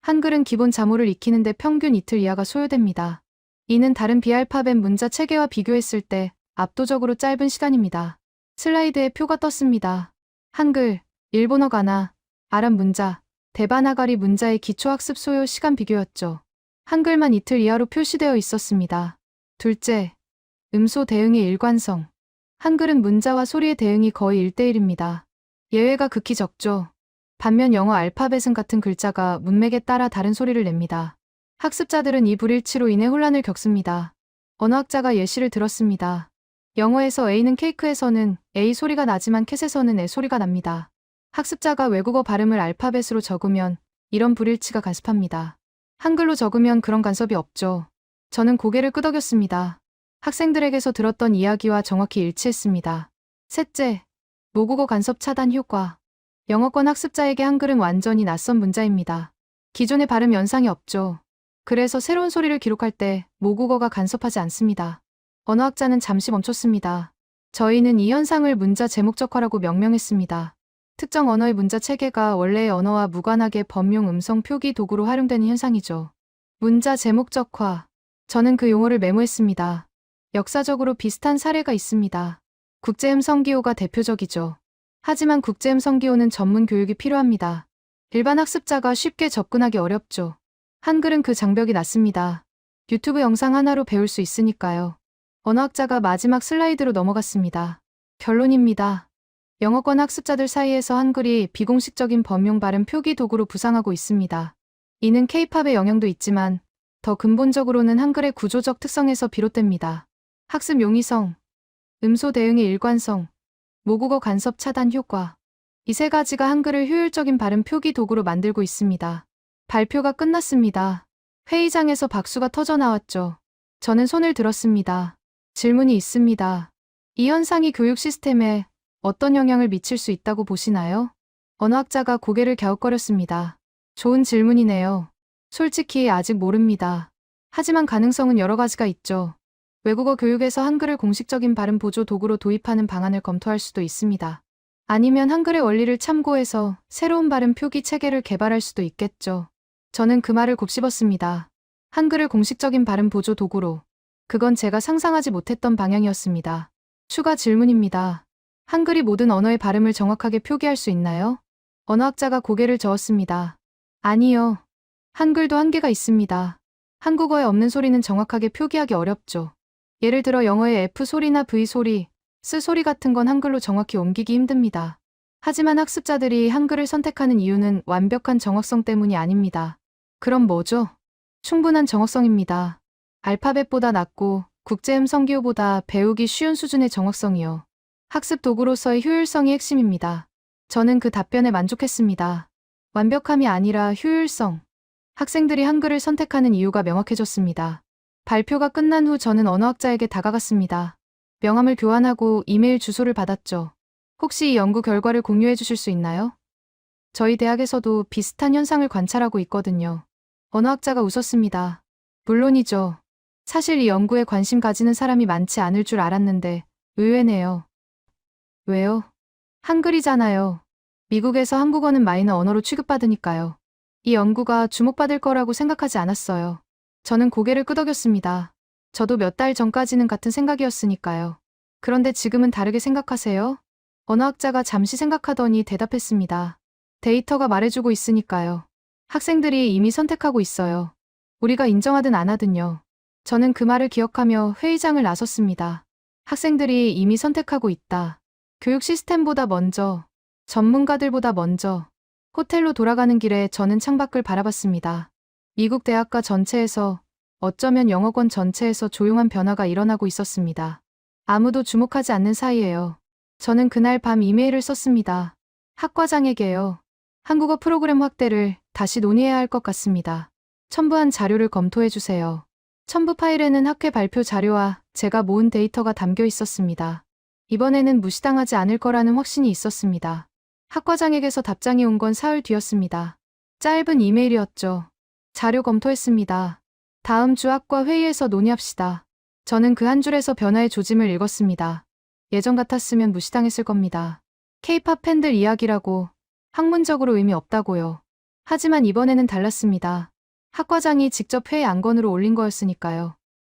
한글은 기본 자모를 익히는데 평균 이틀 이하가 소요됩니다. 이는 다른 비알파벳 문자 체계와 비교했을 때 압도적으로 짧은 시간입니다. 슬라이드에 표가 떴습니다. 한글, 일본어 가나, 아랍 문자, 데바나가리 문자의 기초학습 소요 시간 비교였죠. 한글만 이틀 이하로 표시되어 있었습니다. 둘째, 음소 대응의 일관성. 한글은 문자와 소리의 대응이 거의 1대1입니다. 예외가 극히 적죠. 반면 영어 알파벳은 같은 글자가 문맥에 따라 다른 소리를 냅니다. 학습자들은 이 불일치로 인해 혼란을 겪습니다. 언어학자가 예시를 들었습니다. 영어에서 A는 케이크에서는 A 소리가 나지만 캣에서는 에 소리가 납니다. 학습자가 외국어 발음을 알파벳으로 적으면 이런 불일치가 간섭합니다. 한글로 적으면 그런 간섭이 없죠. 저는 고개를 끄덕였습니다. 학생들에게서 들었던 이야기와 정확히 일치했습니다. 셋째, 모국어 간섭 차단 효과. 영어권 학습자에게 한글은 완전히 낯선 문자입니다. 기존의 발음 연상이 없죠. 그래서 새로운 소리를 기록할 때 모국어가 간섭하지 않습니다. 언어학자는 잠시 멈췄습니다. 저희는 이 현상을 문자 제목적화라고 명명했습니다. 특정 언어의 문자 체계가 원래의 언어와 무관하게 범용 음성 표기 도구로 활용되는 현상이죠. 문자 제목적화. 저는 그 용어를 메모했습니다. 역사적으로 비슷한 사례가 있습니다. 국제음성 기호가 대표적이죠. 하지만 국제음성 기호는 전문 교육이 필요합니다. 일반 학습자가 쉽게 접근하기 어렵죠. 한글은 그 장벽이 낮습니다. 유튜브 영상 하나로 배울 수 있으니까요. 언어학자가 마지막 슬라이드로 넘어갔습니다. 결론입니다. 영어권 학습자들 사이에서 한글이 비공식적인 범용 발음 표기 도구로 부상하고 있습니다. 이는 K-팝의 영향도 있지만 더 근본적으로는 한글의 구조적 특성에서 비롯됩니다. 학습 용이성, 음소 대응의 일관성, 모국어 간섭 차단 효과. 이 3가지가 한글을 효율적인 발음 표기 도구로 만들고 있습니다. 발표가 끝났습니다. 회의장에서 박수가 터져 나왔죠. 저는 손을 들었습니다. 질문이 있습니다. 이 현상이 교육 시스템에 어떤 영향을 미칠 수 있다고 보시나요? 언어학자가 고개를 갸웃거렸습니다. 좋은 질문이네요. 솔직히 아직 모릅니다. 하지만 가능성은 여러 가지가 있죠. 외국어 교육에서 한글을 공식적인 발음 보조 도구로 도입하는 방안을 검토할 수도 있습니다. 아니면 한글의 원리를 참고해서 새로운 발음 표기 체계를 개발할 수도 있겠죠. 저는 그 말을 곱씹었습니다. 한글을 공식적인 발음 보조 도구로. 그건 제가 상상하지 못했던 방향이었습니다. 추가 질문입니다. 한글이 모든 언어의 발음을 정확하게 표기할 수 있나요? 언어학자가 고개를 저었습니다. 아니요. 한글도 한계가 있습니다. 한국어에 없는 소리는 정확하게 표기하기 어렵죠. 예를 들어 영어의 F 소리나 V 소리, S 소리 같은 건 한글로 정확히 옮기기 힘듭니다. 하지만 학습자들이 한글을 선택하는 이유는 완벽한 정확성 때문이 아닙니다. 그럼 뭐죠? 충분한 정확성입니다. 알파벳보다 낮고 국제음성 기호보다 배우기 쉬운 수준의 정확성이요. 학습 도구로서의 효율성이 핵심입니다. 저는 그 답변에 만족했습니다. 완벽함이 아니라 효율성. 학생들이 한글을 선택하는 이유가 명확해졌습니다. 발표가 끝난 후 저는 언어학자에게 다가갔습니다. 명함을 교환하고 이메일 주소를 받았죠. 혹시 이 연구 결과를 공유해 주실 수 있나요? 저희 대학에서도 비슷한 현상을 관찰하고 있거든요. 언어학자가 웃었습니다. 물론이죠. 사실 이 연구에 관심 가지는 사람이 많지 않을 줄 알았는데 의외네요. 왜요? 한글이잖아요. 미국에서 한국어는 마이너 언어로 취급받으니까요. 이 연구가 주목받을 거라고 생각하지 않았어요. 저는 고개를 끄덕였습니다. 저도 몇 달 전까지는 같은 생각이었으니까요. 그런데 지금은 다르게 생각하세요? 언어학자가 잠시 생각하더니 대답했습니다. 데이터가 말해주고 있으니까요. 학생들이 이미 선택하고 있어요. 우리가 인정하든 안 하든요. 저는 그 말을 기억하며 회의장을 나섰습니다. 학생들이 이미 선택하고 있다. 교육 시스템보다 먼저, 전문가들보다 먼저. 호텔로 돌아가는 길에 저는 창밖을 바라봤습니다. 미국 대학가 전체에서, 어쩌면 영어권 전체에서 조용한 변화가 일어나고 있었습니다. 아무도 주목하지 않는 사이에요. 저는 그날 밤 이메일을 썼습니다. 학과장에게요. 한국어 프로그램 확대를 다시 논의해야 할 것 같습니다. 첨부한 자료를 검토해 주세요. 첨부 파일에는 학회 발표 자료와 제가 모은 데이터가 담겨 있었습니다. 이번에는 무시당하지 않을 거라는 확신이 있었습니다. 학과장에게서 답장이 온 건 사흘 뒤였습니다. 짧은 이메일이었죠. 자료 검토했습니다. 다음 주 학과 회의에서 논의합시다. 저는 그 한 줄에서 변화의 조짐을 읽었습니다. 예전 같았으면 무시당했을 겁니다. K-팝 팬들 이야기라고 학문적으로 의미 없다고요. 하지만 이번에는 달랐습니다. 학과장이 직접 회의 안건으로 올린 거였으니까요.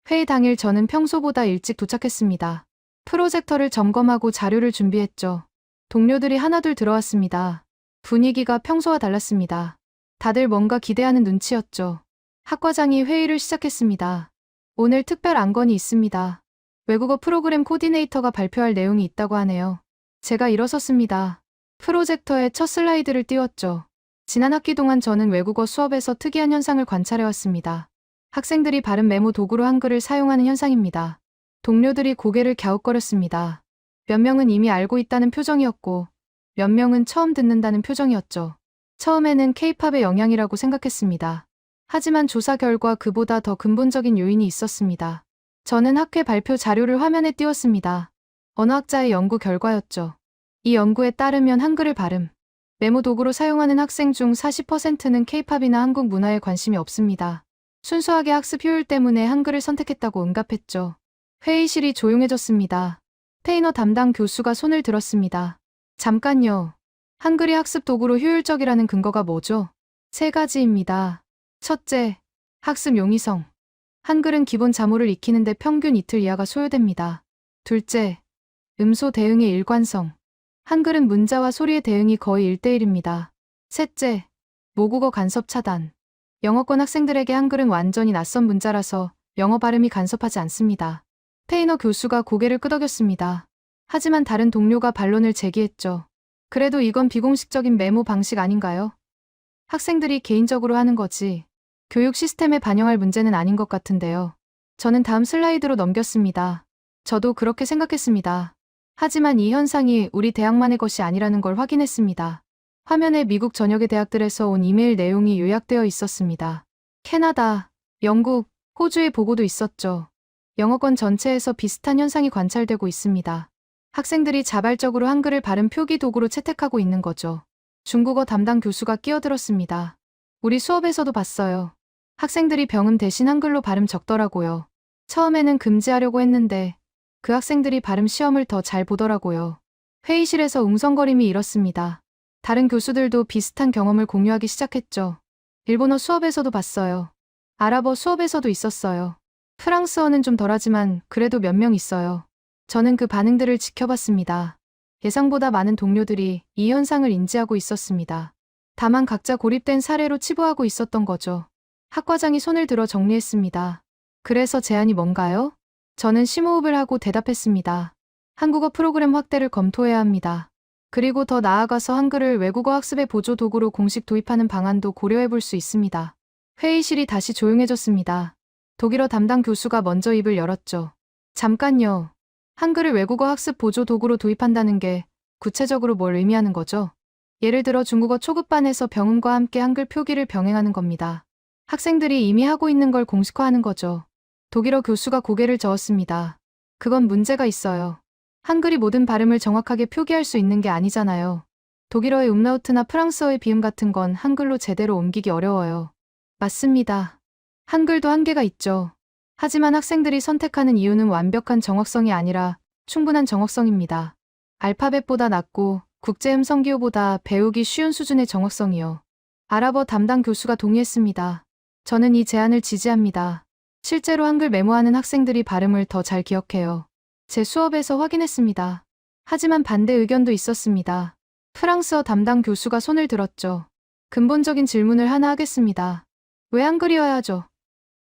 회의 당일 저는 평소보다 일찍 도착했습니다. 프로젝터를 점검하고 자료를 준비했죠. 동료들이 하나둘 들어왔습니다. 분위기가 평소와 달랐습니다. 다들 뭔가 기대하는 눈치였죠. 학과장이 회의를 시작했습니다. 오늘 특별 안건이 있습니다. 외국어 프로그램 코디네이터가 발표할 내용이 있다고 하네요. 제가 일어섰습니다. 프로젝터에 첫 슬라이드를 띄웠죠. 지난 학기 동안 저는 외국어 수업에서 특이한 현상을 관찰해왔습니다. 학생들이 바른 메모 도구로 한글을 사용하는 현상입니다. 동료들이 고개를 갸웃거렸습니다. 몇 명은 이미 알고 있다는 표정이었고, 몇 명은 처음 듣는다는 표정이었죠. 처음에는 K-팝의 영향이라고 생각했습니다. 하지만 조사 결과 그보다 더 근본적인 요인이 있었습니다. 저는 학회 발표 자료를 화면에 띄웠습니다. 언어학자의 연구 결과였죠. 이 연구에 따르면 한글을 발음, 메모 도구로 사용하는 학생 중 40%는 K-팝이나 한국 문화에 관심이 없습니다. 순수하게 학습 효율 때문에 한글을 선택했다고 응답했죠. 회의실이 조용해졌습니다. 페이너 담당 교수가 손을 들었습니다. 잠깐요. 한글이 학습 도구로 효율적이라는 근거가 뭐죠? 3가지입니다. 첫째, 학습 용이성. 한글은 기본 자모를 익히는데 평균 이틀 이하가 소요됩니다. 둘째, 음소 대응의 일관성. 한글은 문자와 소리의 대응이 거의 1대1입니다. 셋째, 모국어 간섭 차단. 영어권 학생들에게 한글은 완전히 낯선 문자라서 영어 발음이 간섭하지 않습니다. 페이너 교수가 고개를 끄덕였습니다. 하지만 다른 동료가 반론을 제기했죠. 그래도 이건 비공식적인 메모 방식 아닌가요? 학생들이 개인적으로 하는 거지. 교육 시스템에 반영할 문제는 아닌 것 같은데요. 저는 다음 슬라이드로 넘겼습니다. 저도 그렇게 생각했습니다. 하지만 이 현상이 우리 대학만의 것이 아니라는 걸 확인했습니다. 화면에 미국 전역의 대학들에서 온 이메일 내용이 요약되어 있었습니다. 캐나다, 영국, 호주의 보고도 있었죠. 영어권 전체에서 비슷한 현상이 관찰되고 있습니다. 학생들이 자발적으로 한글을 발음 표기 도구로 채택하고 있는 거죠. 중국어 담당 교수가 끼어들었습니다. 우리 수업에서도 봤어요. 학생들이 병음 대신 한글로 발음 적더라고요. 처음에는 금지하려고 했는데 그 학생들이 발음 시험을 더 잘 보더라고요. 회의실에서 웅성거림이 일었습니다. 다른 교수들도 비슷한 경험을 공유하기 시작했죠. 일본어 수업에서도 봤어요. 아랍어 수업에서도 있었어요. 프랑스어는 좀 덜하지만 그래도 몇 명 있어요. 저는 그 반응들을 지켜봤습니다. 예상보다 많은 동료들이 이 현상을 인지하고 있었습니다. 다만 각자 고립된 사례로 치부하고 있었던 거죠. 학과장이 손을 들어 정리했습니다. 그래서 제안이 뭔가요? 저는 심호흡을 하고 대답했습니다. 한국어 프로그램 확대를 검토해야 합니다. 그리고 더 나아가서 한글을 외국어 학습의 보조 도구로 공식 도입하는 방안도 고려해 볼 수 있습니다. 회의실이 다시 조용해졌습니다. 독일어 담당 교수가 먼저 입을 열었죠. 잠깐요. 한글을 외국어 학습 보조 도구로 도입한다는 게 구체적으로 뭘 의미하는 거죠? 예를 들어 중국어 초급반에서 병음과 함께 한글 표기를 병행하는 겁니다. 학생들이 이미 하고 있는 걸 공식화하는 거죠. 독일어 교수가 고개를 저었습니다. 그건 문제가 있어요. 한글이 모든 발음을 정확하게 표기할 수 있는 게 아니잖아요. 독일어의 음라우트나 프랑스어의 비음 같은 건 한글로 제대로 옮기기 어려워요. 맞습니다. 한글도 한계가 있죠. 하지만 학생들이 선택하는 이유는 완벽한 정확성이 아니라 충분한 정확성입니다. 알파벳보다 낮고 국제음성 기호보다 배우기 쉬운 수준의 정확성이요. 아랍어 담당 교수가 동의했습니다. 저는 이 제안을 지지합니다. 실제로 한글 메모하는 학생들이 발음을 더 잘 기억해요. 제 수업에서 확인했습니다. 하지만 반대 의견도 있었습니다. 프랑스어 담당 교수가 손을 들었죠. 근본적인 질문을 하나 하겠습니다. 왜 한글이어야 하죠?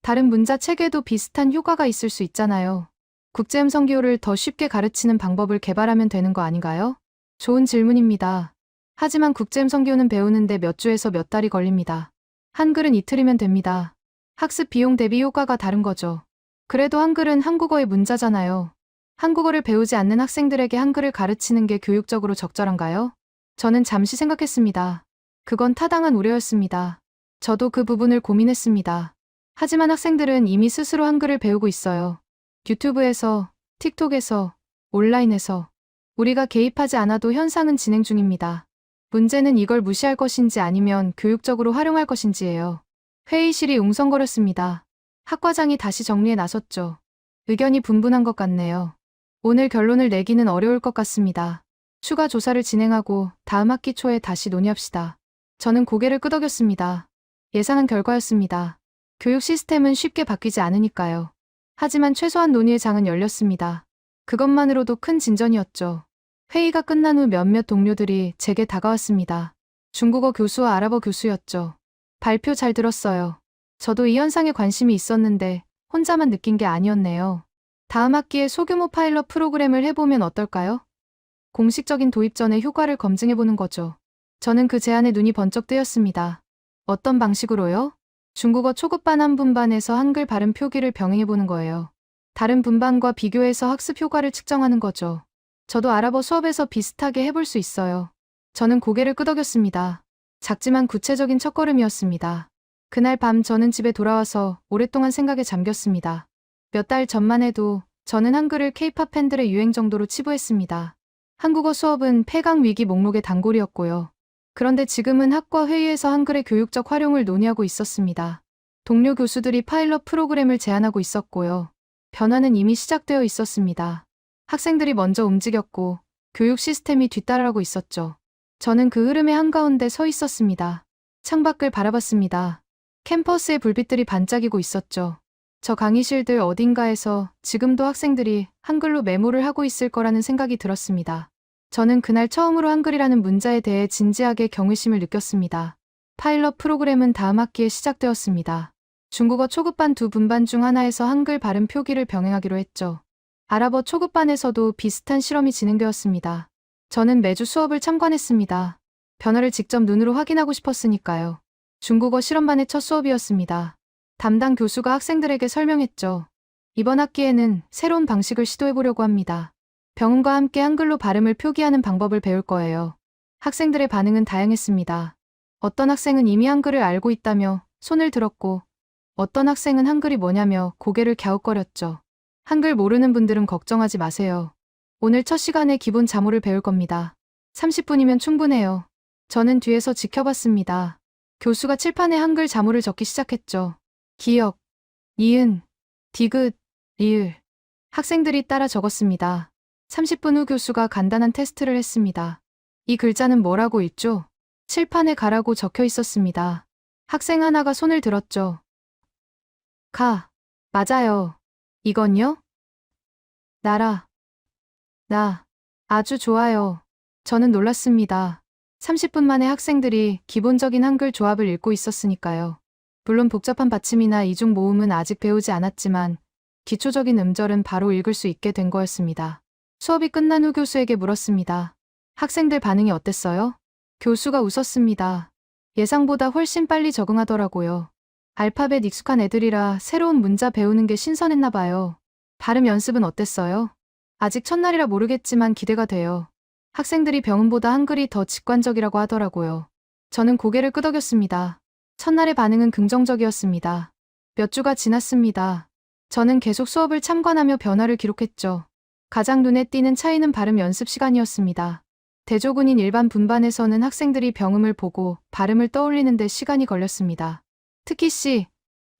다른 문자 체계도 비슷한 효과가 있을 수 있잖아요. 국제음성 기호를 더 쉽게 가르치는 방법을 개발하면 되는 거 아닌가요? 좋은 질문입니다. 하지만 국제음성 기호는 배우는데 몇 주에서 몇 달이 걸립니다. 한글은 이틀이면 됩니다. 학습 비용 대비 효과가 다른 거죠. 그래도 한글은 한국어의 문자잖아요. 한국어를 배우지 않는 학생들에게 한글을 가르치는 게 교육적으로 적절한가요? 저는 잠시 생각했습니다. 그건 타당한 우려였습니다. 저도 그 부분을 고민했습니다. 하지만 학생들은 이미 스스로 한글을 배우고 있어요. 유튜브에서, 틱톡에서, 온라인에서. 우리가 개입하지 않아도 현상은 진행 중입니다. 문제는 이걸 무시할 것인지 아니면 교육적으로 활용할 것인지예요. 회의실이 웅성거렸습니다. 학과장이 다시 정리에 나섰죠. 의견이 분분한 것 같네요. 오늘 결론을 내기는 어려울 것 같습니다. 추가 조사를 진행하고 다음 학기 초에 다시 논의합시다. 저는 고개를 끄덕였습니다. 예상한 결과였습니다. 교육 시스템은 쉽게 바뀌지 않으니까요. 하지만 최소한 논의의 장은 열렸습니다. 그것만으로도 큰 진전이었죠. 회의가 끝난 후 몇몇 동료들이 제게 다가왔습니다. 중국어 교수와 아랍어 교수였죠. 발표 잘 들었어요. 저도 이 현상에 관심이 있었는데 혼자만 느낀 게 아니었네요. 다음 학기에 소규모 파일럿 프로그램을 해보면 어떨까요? 공식적인 도입 전에 효과를 검증해보는 거죠. 저는 그 제안에 눈이 번쩍 뜨였습니다. 어떤 방식으로요? 중국어 초급반 한 분반에서 한글 발음 표기를 병행해보는 거예요. 다른 분반과 비교해서 학습 효과를 측정하는 거죠. 저도 아랍어 수업에서 비슷하게 해볼 수 있어요. 저는 고개를 끄덕였습니다. 작지만 구체적인 첫걸음이었습니다. 그날 밤 저는 집에 돌아와서 오랫동안 생각에 잠겼습니다. 몇 달 전만 해도 저는 한글을 K-팝 팬들의 유행 정도로 치부했습니다. 한국어 수업은 폐강 위기 목록의 단골이었고요. 그런데 지금은 학과 회의에서 한글의 교육적 활용을 논의하고 있었습니다. 동료 교수들이 파일럿 프로그램을 제안하고 있었고요. 변화는 이미 시작되어 있었습니다. 학생들이 먼저 움직였고 교육 시스템이 뒤따라가고 있었죠. 저는 그 흐름의 한가운데 서 있었습니다. 창밖을 바라봤습니다. 캠퍼스의 불빛들이 반짝이고 있었죠. 저 강의실들 어딘가에서 지금도 학생들이 한글로 메모를 하고 있을 거라는 생각이 들었습니다. 저는 그날 처음으로 한글이라는 문자에 대해 진지하게 경외심을 느꼈습니다. 파일럿 프로그램은 다음 학기에 시작되었습니다. 중국어 초급반 두 분반 중 하나에서 한글 발음 표기를 병행하기로 했죠. 아랍어 초급반에서도 비슷한 실험이 진행되었습니다. 저는 매주 수업을 참관했습니다. 변화를 직접 눈으로 확인하고 싶었으니까요. 중국어 실험반의 첫 수업이었습니다. 담당 교수가 학생들에게 설명했죠. 이번 학기에는 새로운 방식을 시도해보려고 합니다. 병음과 함께 한글로 발음을 표기하는 방법을 배울 거예요. 학생들의 반응은 다양했습니다. 어떤 학생은 이미 한글을 알고 있다며 손을 들었고, 어떤 학생은 한글이 뭐냐며 고개를 갸웃거렸죠. 한글 모르는 분들은 걱정하지 마세요. 오늘 첫 시간에 기본 자모를 배울 겁니다. 30분이면 충분해요. 저는 뒤에서 지켜봤습니다. 교수가 칠판에 한글 자모를 적기 시작했죠. 기역, 니은, 디귿, 리을. 학생들이 따라 적었습니다. 30분 후 교수가 간단한 테스트를 했습니다. 이 글자는 뭐라고 읽죠? 칠판에 가라고 적혀 있었습니다. 학생 하나가 손을 들었죠. 가. 맞아요. 이건요? 나라. 나. 아주 좋아요. 저는 놀랐습니다. 30분 만에 학생들이 기본적인 한글 조합을 읽고 있었으니까요. 물론 복잡한 받침이나 이중 모음은 아직 배우지 않았지만 기초적인 음절은 바로 읽을 수 있게 된 거였습니다. 수업이 끝난 후 교수에게 물었습니다. 학생들 반응이 어땠어요? 교수가 웃었습니다. 예상보다 훨씬 빨리 적응하더라고요. 알파벳 익숙한 애들이라 새로운 문자 배우는 게 신선했나 봐요. 발음 연습은 어땠어요? 아직 첫날이라 모르겠지만 기대가 돼요. 학생들이 병음보다 한글이 더 직관적이라고 하더라고요. 저는 고개를 끄덕였습니다. 첫날의 반응은 긍정적이었습니다. 몇 주가 지났습니다. 저는 계속 수업을 참관하며 변화를 기록했죠. 가장 눈에 띄는 차이는 발음 연습 시간이었습니다. 대조군인 일반 분반에서는 학생들이 병음을 보고 발음을 떠올리는 데 시간이 걸렸습니다. 특히 C,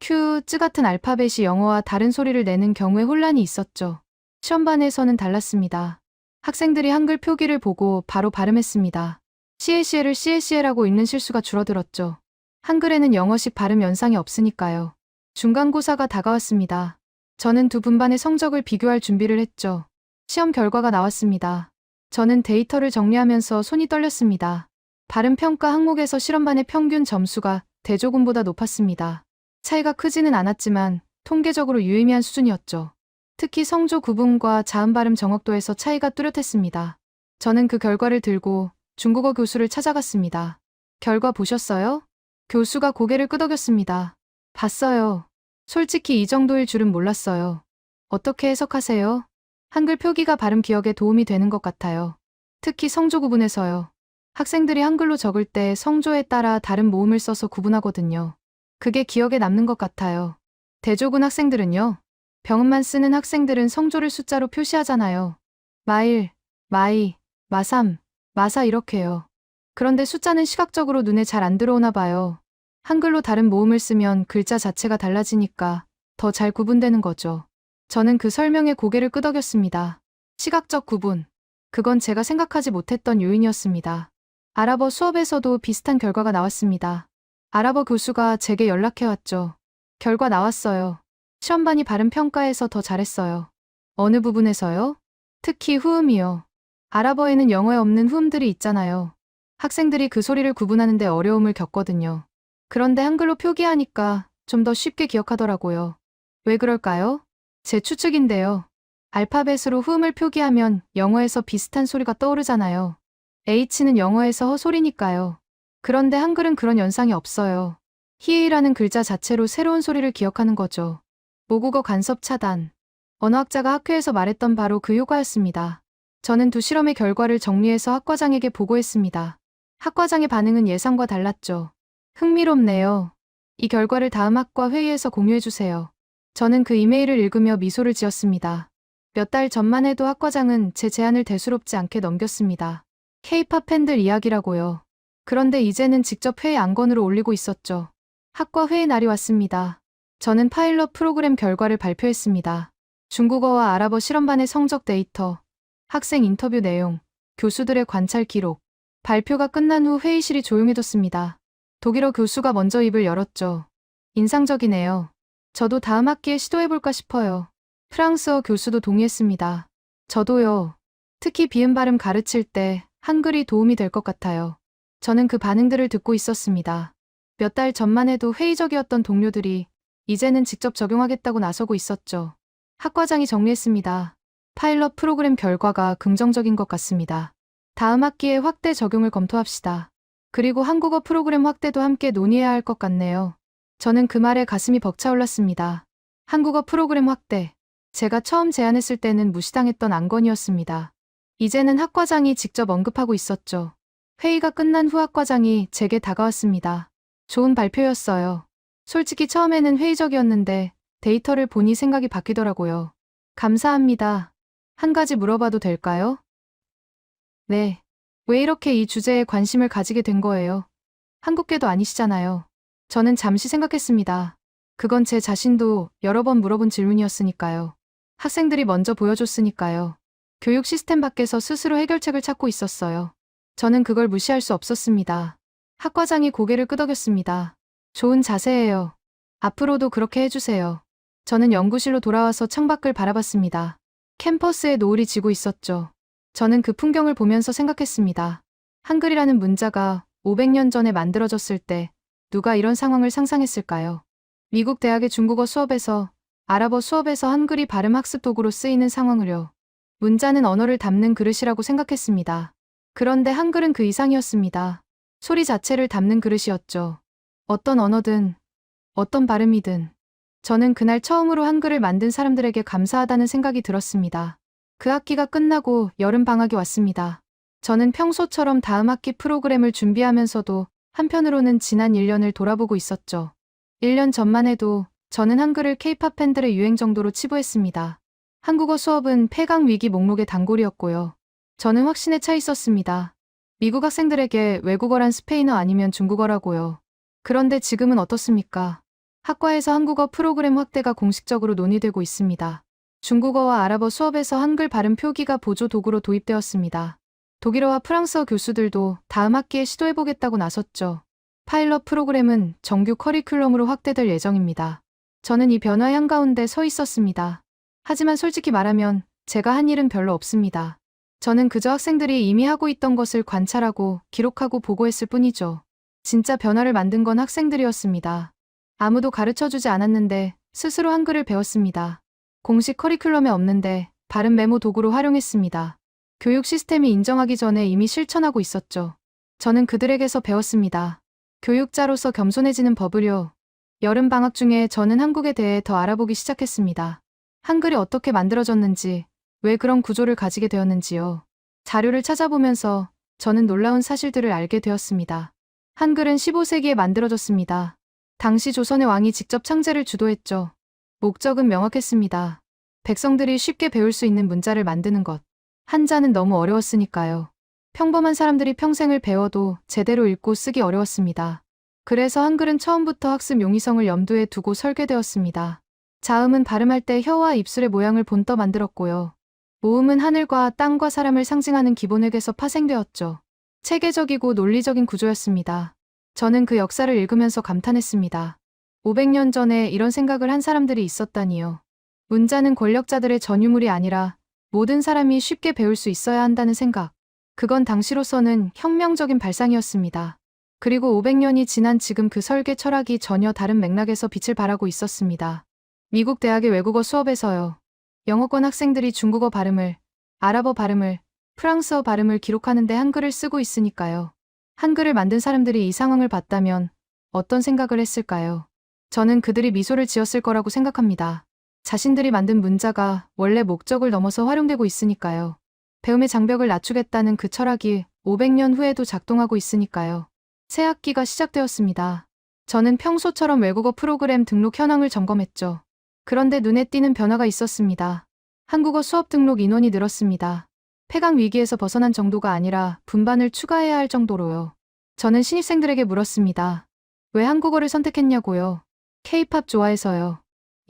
Q, 쯔 같은 알파벳이 영어와 다른 소리를 내는 경우에 혼란이 있었죠. 시험반에서는 달랐습니다. 학생들이 한글 표기를 보고 바로 발음했습니다. CLCL을 CLCL하고 읽는 실수가 줄어들었죠. 한글에는 영어식 발음 연상이 없으니까요. 중간고사가 다가왔습니다. 저는 두 분반의 성적을 비교할 준비를 했죠. 시험 결과가 나왔습니다. 저는 데이터를 정리하면서 손이 떨렸습니다. 발음 평가 항목에서 실험반의 평균 점수가 대조군보다 높았습니다. 차이가 크지는 않았지만 통계적으로 유의미한 수준이었죠. 특히 성조 구분과 자음 발음 정확도에서 차이가 뚜렷했습니다. 저는 그 결과를 들고 중국어 교수를 찾아갔습니다. 결과 보셨어요? 교수가 고개를 끄덕였습니다. 봤어요. 솔직히 이 정도일 줄은 몰랐어요. 어떻게 해석하세요? 한글 표기가 발음 기억에 도움이 되는 것 같아요. 특히 성조 구분에서요. 학생들이 한글로 적을 때 성조에 따라 다른 모음을 써서 구분하거든요. 그게 기억에 남는 것 같아요. 대조군 학생들은요. 병음만 쓰는 학생들은 성조를 숫자로 표시하잖아요. 마일, 마이, 마삼, 마사 이렇게요. 그런데 숫자는 시각적으로 눈에 잘 안 들어오나 봐요. 한글로 다른 모음을 쓰면 글자 자체가 달라지니까 더 잘 구분되는 거죠. 저는 그 설명에 고개를 끄덕였습니다. 시각적 구분. 그건 제가 생각하지 못했던 요인이었습니다. 아랍어 수업에서도 비슷한 결과가 나왔습니다. 아랍어 교수가 제게 연락해왔죠. 결과 나왔어요. 시험반이 발음 평가에서 더 잘했어요. 어느 부분에서요? 특히 후음이요. 아랍어에는 영어에 없는 후음들이 있잖아요. 학생들이 그 소리를 구분하는데 어려움을 겪거든요. 그런데 한글로 표기하니까 좀 더 쉽게 기억하더라고요. 왜 그럴까요? 제 추측인데요. 알파벳으로 후음을 표기하면 영어에서 비슷한 소리가 떠오르잖아요. H는 영어에서 허소리니까요. 그런데 한글은 그런 연상이 없어요. 히이라는 글자 자체로 새로운 소리를 기억하는 거죠. 모국어 간섭 차단. 언어학자가 학회에서 말했던 바로 그 효과였습니다. 저는 두 실험의 결과를 정리해서 학과장에게 보고했습니다. 학과장의 반응은 예상과 달랐죠. 흥미롭네요. 이 결과를 다음 학과 회의에서 공유해주세요. 저는 그 이메일을 읽으며 미소를 지었습니다. 몇 달 전만 해도 학과장은 제 제안을 대수롭지 않게 넘겼습니다. K-팝 팬들 이야기라고요. 그런데 이제는 직접 회의 안건으로 올리고 있었죠. 학과 회의 날이 왔습니다. 저는 파일럿 프로그램 결과를 발표했습니다. 중국어와 아랍어 실험반의 성적 데이터, 학생 인터뷰 내용, 교수들의 관찰 기록. 발표가 끝난 후 회의실이 조용해졌습니다. 독일어 교수가 먼저 입을 열었죠. 인상적이네요. 저도 다음 학기에 시도해볼까 싶어요. 프랑스어 교수도 동의했습니다. 저도요. 특히 비음 발음 가르칠 때 한글이 도움이 될 것 같아요. 저는 그 반응들을 듣고 있었습니다. 몇 달 전만 해도 회의적이었던 동료들이 이제는 직접 적용하겠다고 나서고 있었죠. 학과장이 정리했습니다. 파일럿 프로그램 결과가 긍정적인 것 같습니다. 다음 학기에 확대 적용을 검토합시다. 그리고 한국어 프로그램 확대도 함께 논의해야 할 것 같네요. 저는 그 말에 가슴이 벅차올랐습니다. 한국어 프로그램 확대. 제가 처음 제안했을 때는 무시당했던 안건이었습니다. 이제는 학과장이 직접 언급하고 있었죠. 회의가 끝난 후 학과장이 제게 다가왔습니다. 좋은 발표였어요. 솔직히 처음에는 회의적이었는데 데이터를 보니 생각이 바뀌더라고요. 감사합니다. 한 가지 물어봐도 될까요? 네. 왜 이렇게 이 주제에 관심을 가지게 된 거예요? 한국계도 아니시잖아요. 저는 잠시 생각했습니다. 그건 제 자신도 여러 번 물어본 질문이었으니까요. 학생들이 먼저 보여줬으니까요. 교육 시스템 밖에서 스스로 해결책을 찾고 있었어요. 저는 그걸 무시할 수 없었습니다. 학과장이 고개를 끄덕였습니다. 좋은 자세예요. 앞으로도 그렇게 해주세요. 저는 연구실로 돌아와서 창밖을 바라봤습니다. 캠퍼스에 노을이 지고 있었죠. 저는 그 풍경을 보면서 생각했습니다. 한글이라는 문자가 500년 전에 만들어졌을 때 누가 이런 상황을 상상했을까요? 미국 대학의 중국어 수업에서, 아랍어 수업에서 한글이 발음 학습 도구로 쓰이는 상황을요. 문자는 언어를 담는 그릇이라고 생각했습니다. 그런데 한글은 그 이상이었습니다. 소리 자체를 담는 그릇이었죠. 어떤 언어든, 어떤 발음이든. 저는 그날 처음으로 한글을 만든 사람들에게 감사하다는 생각이 들었습니다. 그 학기가 끝나고 여름 방학이 왔습니다. 저는 평소처럼 다음 학기 프로그램을 준비하면서도 한편으로는 지난 1년을 돌아보고 있었죠. 1년 전만 해도 저는 한글을 K-팝 팬들의 유행 정도로 치부했습니다. 한국어 수업은 폐강 위기 목록의 단골이었고요. 저는 확신에 차 있었습니다. 미국 학생들에게 외국어란 스페인어 아니면 중국어라고요. 그런데 지금은 어떻습니까? 학과에서 한국어 프로그램 확대가 공식적으로 논의되고 있습니다. 중국어와 아랍어 수업에서 한글 발음 표기가 보조 도구로 도입되었습니다. 독일어와 프랑스어 교수들도 다음 학기에 시도해보겠다고 나섰죠. 파일럿 프로그램은 정규 커리큘럼으로 확대될 예정입니다. 저는 이 변화의 한가운데 서 있었습니다. 하지만 솔직히 말하면 제가 한 일은 별로 없습니다. 저는 그저 학생들이 이미 하고 있던 것을 관찰하고 기록하고 보고했을 뿐이죠. 진짜 변화를 만든 건 학생들이었습니다. 아무도 가르쳐주지 않았는데 스스로 한글을 배웠습니다. 공식 커리큘럼에 없는데 발음 메모 도구로 활용했습니다. 교육 시스템이 인정하기 전에 이미 실천하고 있었죠. 저는 그들에게서 배웠습니다. 교육자로서 겸손해지는 법을요. 여름 방학 중에 저는 한국에 대해 더 알아보기 시작했습니다. 한글이 어떻게 만들어졌는지, 왜 그런 구조를 가지게 되었는지요. 자료를 찾아보면서 저는 놀라운 사실들을 알게 되었습니다. 한글은 15세기에 만들어졌습니다. 당시 조선의 왕이 직접 창제를 주도했죠. 목적은 명확했습니다. 백성들이 쉽게 배울 수 있는 문자를 만드는 것. 한자는 너무 어려웠으니까요. 평범한 사람들이 평생을 배워도 제대로 읽고 쓰기 어려웠습니다. 그래서 한글은 처음부터 학습 용이성을 염두에 두고 설계되었습니다. 자음은 발음할 때 혀와 입술의 모양을 본떠 만들었고요. 모음은 하늘과 땅과 사람을 상징하는 기본획에서 파생되었죠. 체계적이고 논리적인 구조였습니다. 저는 그 역사를 읽으면서 감탄했습니다. 500년 전에 이런 생각을 한 사람들이 있었다니요. 문자는 권력자들의 전유물이 아니라 모든 사람이 쉽게 배울 수 있어야 한다는 생각. 그건 당시로서는 혁명적인 발상이었습니다. 그리고 500년이 지난 지금 그 설계 철학이 전혀 다른 맥락에서 빛을 발하고 있었습니다. 미국 대학의 외국어 수업에서요. 영어권 학생들이 중국어 발음을, 아랍어 발음을, 프랑스어 발음을 기록하는데 한글을 쓰고 있으니까요. 한글을 만든 사람들이 이 상황을 봤다면 어떤 생각을 했을까요? 저는 그들이 미소를 지었을 거라고 생각합니다. 자신들이 만든 문자가 원래 목적을 넘어서 활용되고 있으니까요. 배움의 장벽을 낮추겠다는 그 철학이 500년 후에도 작동하고 있으니까요. 새 학기가 시작되었습니다. 저는 평소처럼 외국어 프로그램 등록 현황을 점검했죠. 그런데 눈에 띄는 변화가 있었습니다. 한국어 수업 등록 인원이 늘었습니다. 폐강 위기에서 벗어난 정도가 아니라 분반을 추가해야 할 정도로요. 저는 신입생들에게 물었습니다. 왜 한국어를 선택했냐고요. K-팝 좋아해서요.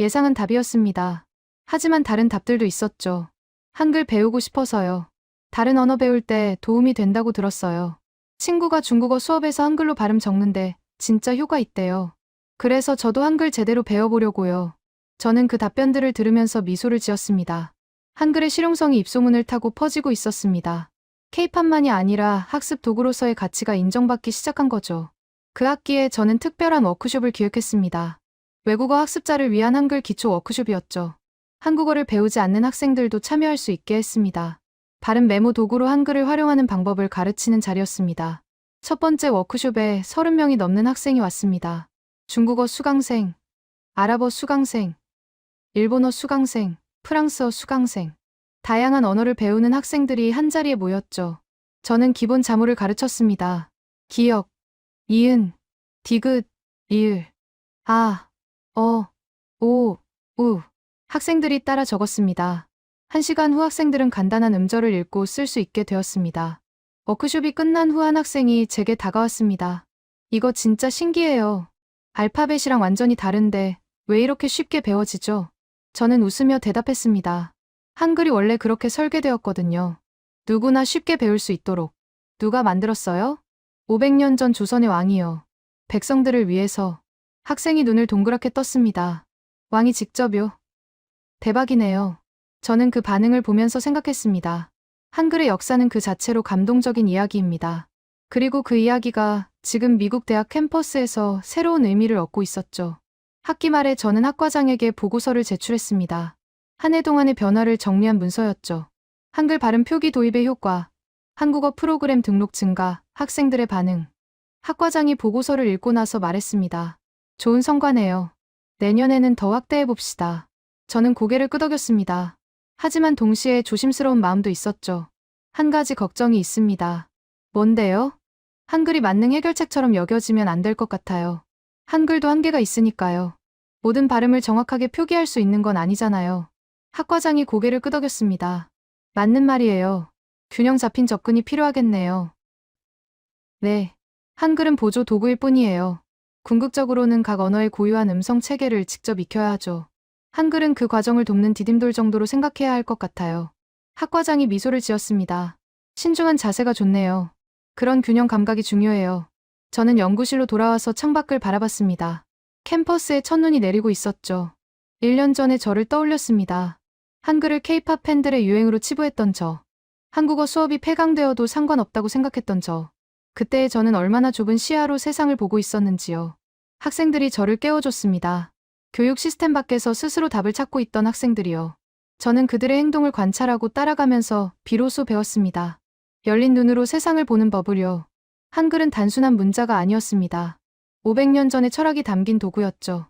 예상은 답이었습니다. 하지만 다른 답들도 있었죠. 한글 배우고 싶어서요. 다른 언어 배울 때 도움이 된다고 들었어요. 친구가 중국어 수업에서 한글로 발음 적는데 진짜 효과 있대요. 그래서 저도 한글 제대로 배워보려고요. 저는 그 답변들을 들으면서 미소를 지었습니다. 한글의 실용성이 입소문을 타고 퍼지고 있었습니다. K-팝만이 아니라 학습 도구로서의 가치가 인정받기 시작한 거죠. 그 학기에 저는 특별한 워크숍을 기획했습니다. 외국어 학습자를 위한 한글 기초 워크숍이었죠. 한국어를 배우지 않는 학생들도 참여할 수 있게 했습니다. 발음 메모 도구로 한글을 활용하는 방법을 가르치는 자리였습니다. 첫 번째 워크숍에 30명이 넘는 학생이 왔습니다. 중국어 수강생, 아랍어 수강생, 일본어 수강생, 프랑스어 수강생. 다양한 언어를 배우는 학생들이 한자리에 모였죠. 저는 기본 자모를 가르쳤습니다. 기역, 이은, 디귿, 리을, 아, 어, 오, 우. 학생들이 따라 적었습니다. 1시간 후 학생들은 간단한 음절을 읽고 쓸 수 있게 되었습니다. 워크숍이 끝난 후 한 학생이 제게 다가왔습니다. 이거 진짜 신기해요. 알파벳이랑 완전히 다른데 왜 이렇게 쉽게 배워지죠? 저는 웃으며 대답했습니다. 한글이 원래 그렇게 설계되었거든요. 누구나 쉽게 배울 수 있도록. 누가 만들었어요? 500년 전 조선의 왕이요. 백성들을 위해서. 학생이 눈을 동그랗게 떴습니다. 왕이 직접요? 대박이네요. 저는 그 반응을 보면서 생각했습니다. 한글의 역사는 그 자체로 감동적인 이야기입니다. 그리고 그 이야기가 지금 미국 대학 캠퍼스에서 새로운 의미를 얻고 있었죠. 학기 말에 저는 학과장에게 보고서를 제출했습니다. 한 해 동안의 변화를 정리한 문서였죠. 한글 발음 표기 도입의 효과, 한국어 프로그램 등록 증가, 학생들의 반응. 학과장이 보고서를 읽고 나서 말했습니다. 좋은 성과네요. 내년에는 더 확대해봅시다. 저는 고개를 끄덕였습니다. 하지만 동시에 조심스러운 마음도 있었죠. 한 가지 걱정이 있습니다. 뭔데요? 한글이 만능 해결책처럼 여겨지면 안 될 것 같아요. 한글도 한계가 있으니까요. 모든 발음을 정확하게 표기할 수 있는 건 아니잖아요. 학과장이 고개를 끄덕였습니다. 맞는 말이에요. 균형 잡힌 접근이 필요하겠네요. 네. 한글은 보조 도구일 뿐이에요. 궁극적으로는 각 언어의 고유한 음성 체계를 직접 익혀야 하죠. 한글은 그 과정을 돕는 디딤돌 정도로 생각해야 할 것 같아요. 학과장이 미소를 지었습니다. 신중한 자세가 좋네요. 그런 균형 감각이 중요해요. 저는 연구실로 돌아와서 창밖을 바라봤습니다. 캠퍼스에 첫눈이 내리고 있었죠. 1년 전에 저를 떠올렸습니다. 한글을 K-팝 팬들의 유행으로 치부했던 저. 한국어 수업이 폐강되어도 상관없다고 생각했던 저. 그때의 저는 얼마나 좁은 시야로 세상을 보고 있었는지요. 학생들이 저를 깨워줬습니다. 교육 시스템 밖에서 스스로 답을 찾고 있던 학생들이요. 저는 그들의 행동을 관찰하고 따라가면서 비로소 배웠습니다. 열린 눈으로 세상을 보는 법을요. 한글은 단순한 문자가 아니었습니다. 500년 전의 철학이 담긴 도구였죠.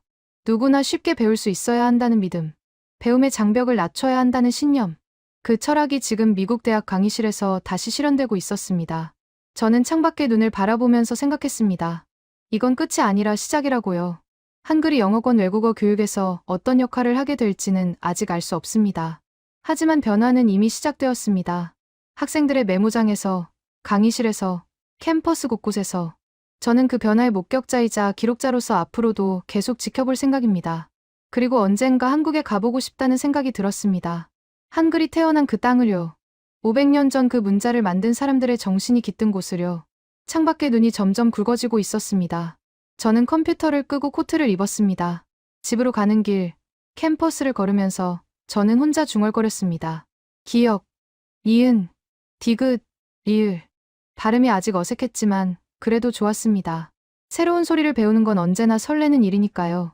누구나 쉽게 배울 수 있어야 한다는 믿음. 배움의 장벽을 낮춰야 한다는 신념. 그 철학이 지금 미국 대학 강의실에서 다시 실현되고 있었습니다. 저는 창밖의 눈을 바라보면서 생각했습니다. 이건 끝이 아니라 시작이라고요. 한글이 영어권 외국어 교육에서 어떤 역할을 하게 될지는 아직 알 수 없습니다. 하지만 변화는 이미 시작되었습니다. 학생들의 메모장에서, 강의실에서, 캠퍼스 곳곳에서. 저는 그 변화의 목격자이자 기록자로서 앞으로도 계속 지켜볼 생각입니다. 그리고 언젠가 한국에 가보고 싶다는 생각이 들었습니다. 한글이 태어난 그 땅을요. 500년 전 그 문자를 만든 사람들의 정신이 깃든 곳을요. 창밖의 눈이 점점 굵어지고 있었습니다. 저는 컴퓨터를 끄고 코트를 입었습니다. 집으로 가는 길, 캠퍼스를 걸으면서 저는 혼자 중얼거렸습니다. 기억, 이은, 디귿, 리을. 발음이 아직 어색했지만 그래도 좋았습니다. 새로운 소리를 배우는 건 언제나 설레는 일이니까요.